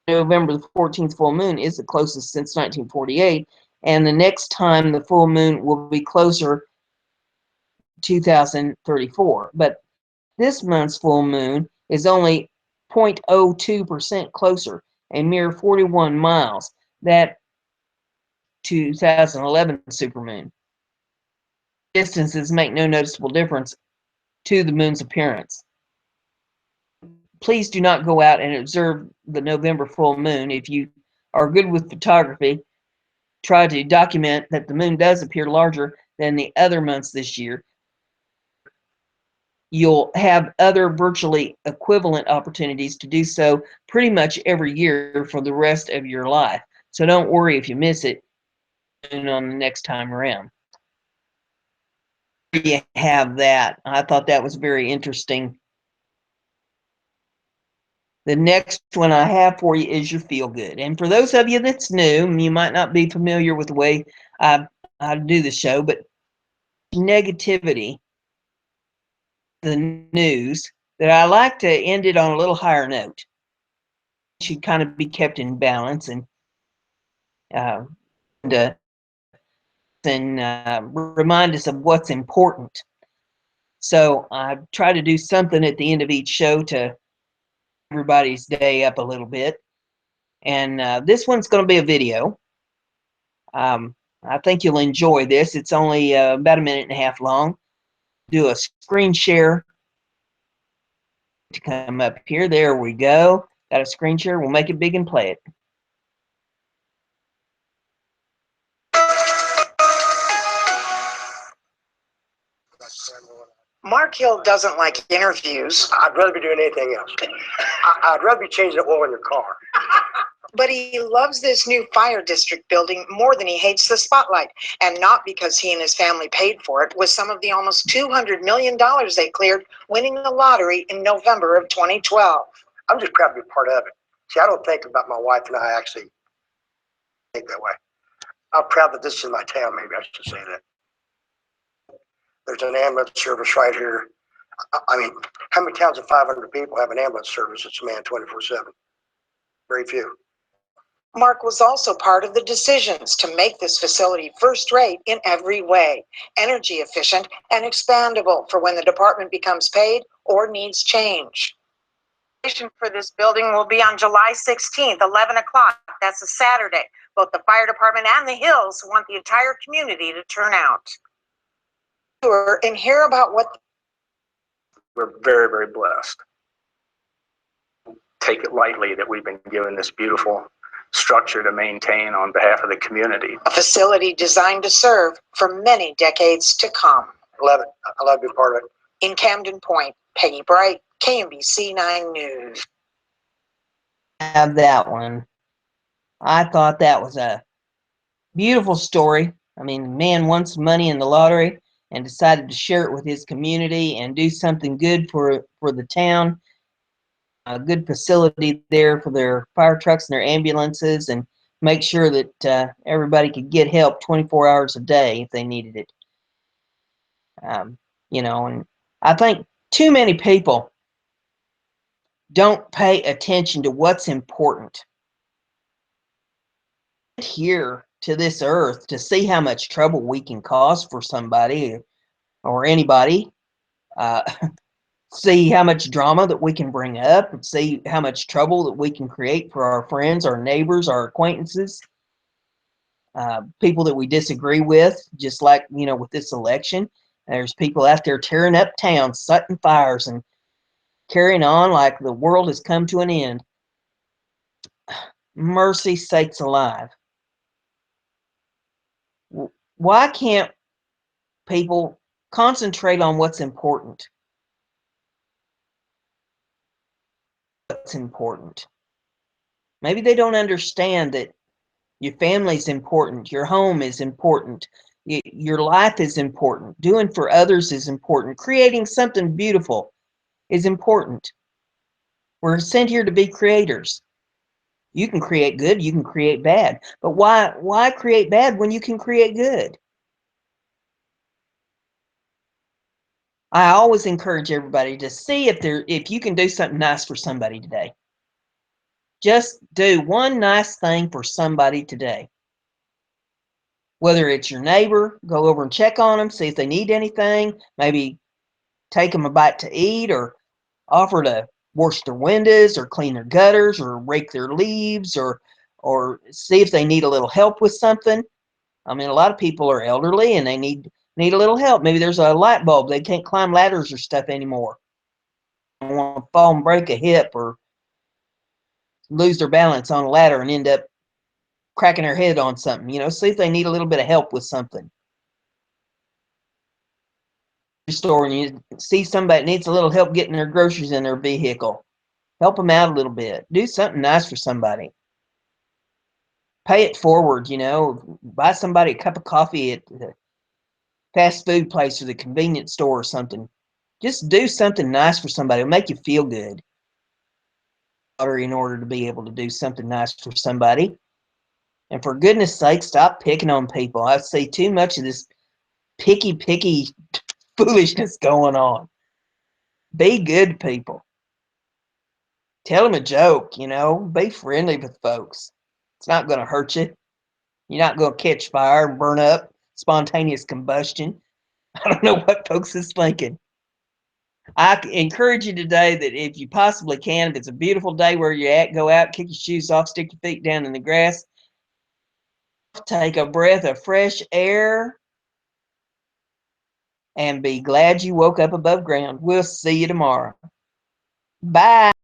November the 14th full moon is the closest since 1948, and the next time the full moon will be closer 2034. But this month's full moon is only 0.02% closer, a mere 41 miles, that 2011 supermoon. Distances make no noticeable difference to the moon's appearance. Please do not go out and observe the November full moon. If you are good with photography, try to document that the moon does appear larger than the other months this year. You'll have other virtually equivalent opportunities to do so pretty much every year for the rest of your life. So don't worry if you miss it on the next time around. You have that. I thought that was very interesting. The next one I have for you is your feel good. And for those of you that's new, you might not be familiar with the way I do the show, but negativity, the news, that I like to end it on a little higher note. It should kind of be kept in balance and remind us of what's important. So I try to do something at the end of each show to everybody's day up a little bit. And this one's going to be a video. I think you'll enjoy this. It's only about a minute and a half long. Do a screen share to come up here. There we go. Got a screen share. We'll make it big and play it. Mark Hill doesn't like interviews. I'd rather be doing anything else. I'd rather be changing the oil in your car. But he loves this new fire district building more than he hates the spotlight. And not because he and his family paid for it, with some of the almost $200 million they cleared winning the lottery in November of 2012. I'm just proud to be part of it. See, I don't think about my wife and I actually think that way. I'm proud that this is my town, maybe I should say that. There's an ambulance service right here. I mean, how many towns of 500 people have an ambulance service that's manned 24/7? Very few. Mark was also part of the decisions to make this facility first-rate in every way, energy efficient and expandable for when the department becomes paid or needs change. For this building will be on July 16th, 11 o'clock. That's a Saturday. Both the fire department and the Hills want the entire community to turn out. And hear about what we're very, very blessed. Take it lightly that we've been given this beautiful structure to maintain on behalf of the community. A facility designed to serve for many decades to come. I love it. I love being part of it. In Camden Point, Peggy Bright, KMBC 9 News. Have that one. I thought that was a beautiful story. I mean, the man won some money in the lottery and decided to share it with his community and do something good for the town. A good facility there for their fire trucks and their ambulances, and make sure that everybody could get help 24 hours a day if they needed it. You know, and I think too many people don't pay attention to what's important. Here to this earth to see how much trouble we can cause for somebody or anybody. See how much drama that we can bring up, and see how much trouble that we can create for our friends, our neighbors, our acquaintances, people that we disagree with, just like, you know, with this election. There's people out there tearing up towns, setting fires, and carrying on like the world has come to an end. Mercy sakes alive. Why can't people concentrate on what's important? What's important? Maybe they don't understand that your family is important, your home is important, your life is important, doing for others is important, creating something beautiful is important. We're sent here to be creators. You can create good, you can create bad, but why create bad when you can create good? I always encourage everybody to see if you can do something nice for somebody today. Just do one nice thing for somebody today. Whether it's your neighbor, go over and check on them, see if they need anything, maybe take them a bite to eat, or offer to wash their windows or clean their gutters or rake their leaves, or see if they need a little help with something. I mean, a lot of people are elderly and they need a little help. Maybe there's a light bulb. They can't climb ladders or stuff anymore. They want to fall and break a hip or lose their balance on a ladder and end up cracking their head on something. You know, see if they need a little bit of help with something. Store and you see somebody that needs a little help getting their groceries in their vehicle, help them out a little bit. Do something nice for somebody. Pay it forward, you know. Buy somebody a cup of coffee at the fast food place or the convenience store or something. Just do something nice for somebody. It'll make you feel good. In order to be able to do something nice for somebody. And for goodness sake, stop picking on people. I see too much of this picky foolishness going on. Be good to people. Tell them a joke, you know. Be friendly with folks. It's not going to hurt you. You're not going to catch fire and burn up, spontaneous combustion. I don't know what folks is thinking. I encourage you today that if you possibly can, if it's a beautiful day where you're at, go out, kick your shoes off, stick your feet down in the grass, take a breath of fresh air, and be glad you woke up above ground. We'll see you tomorrow. Bye.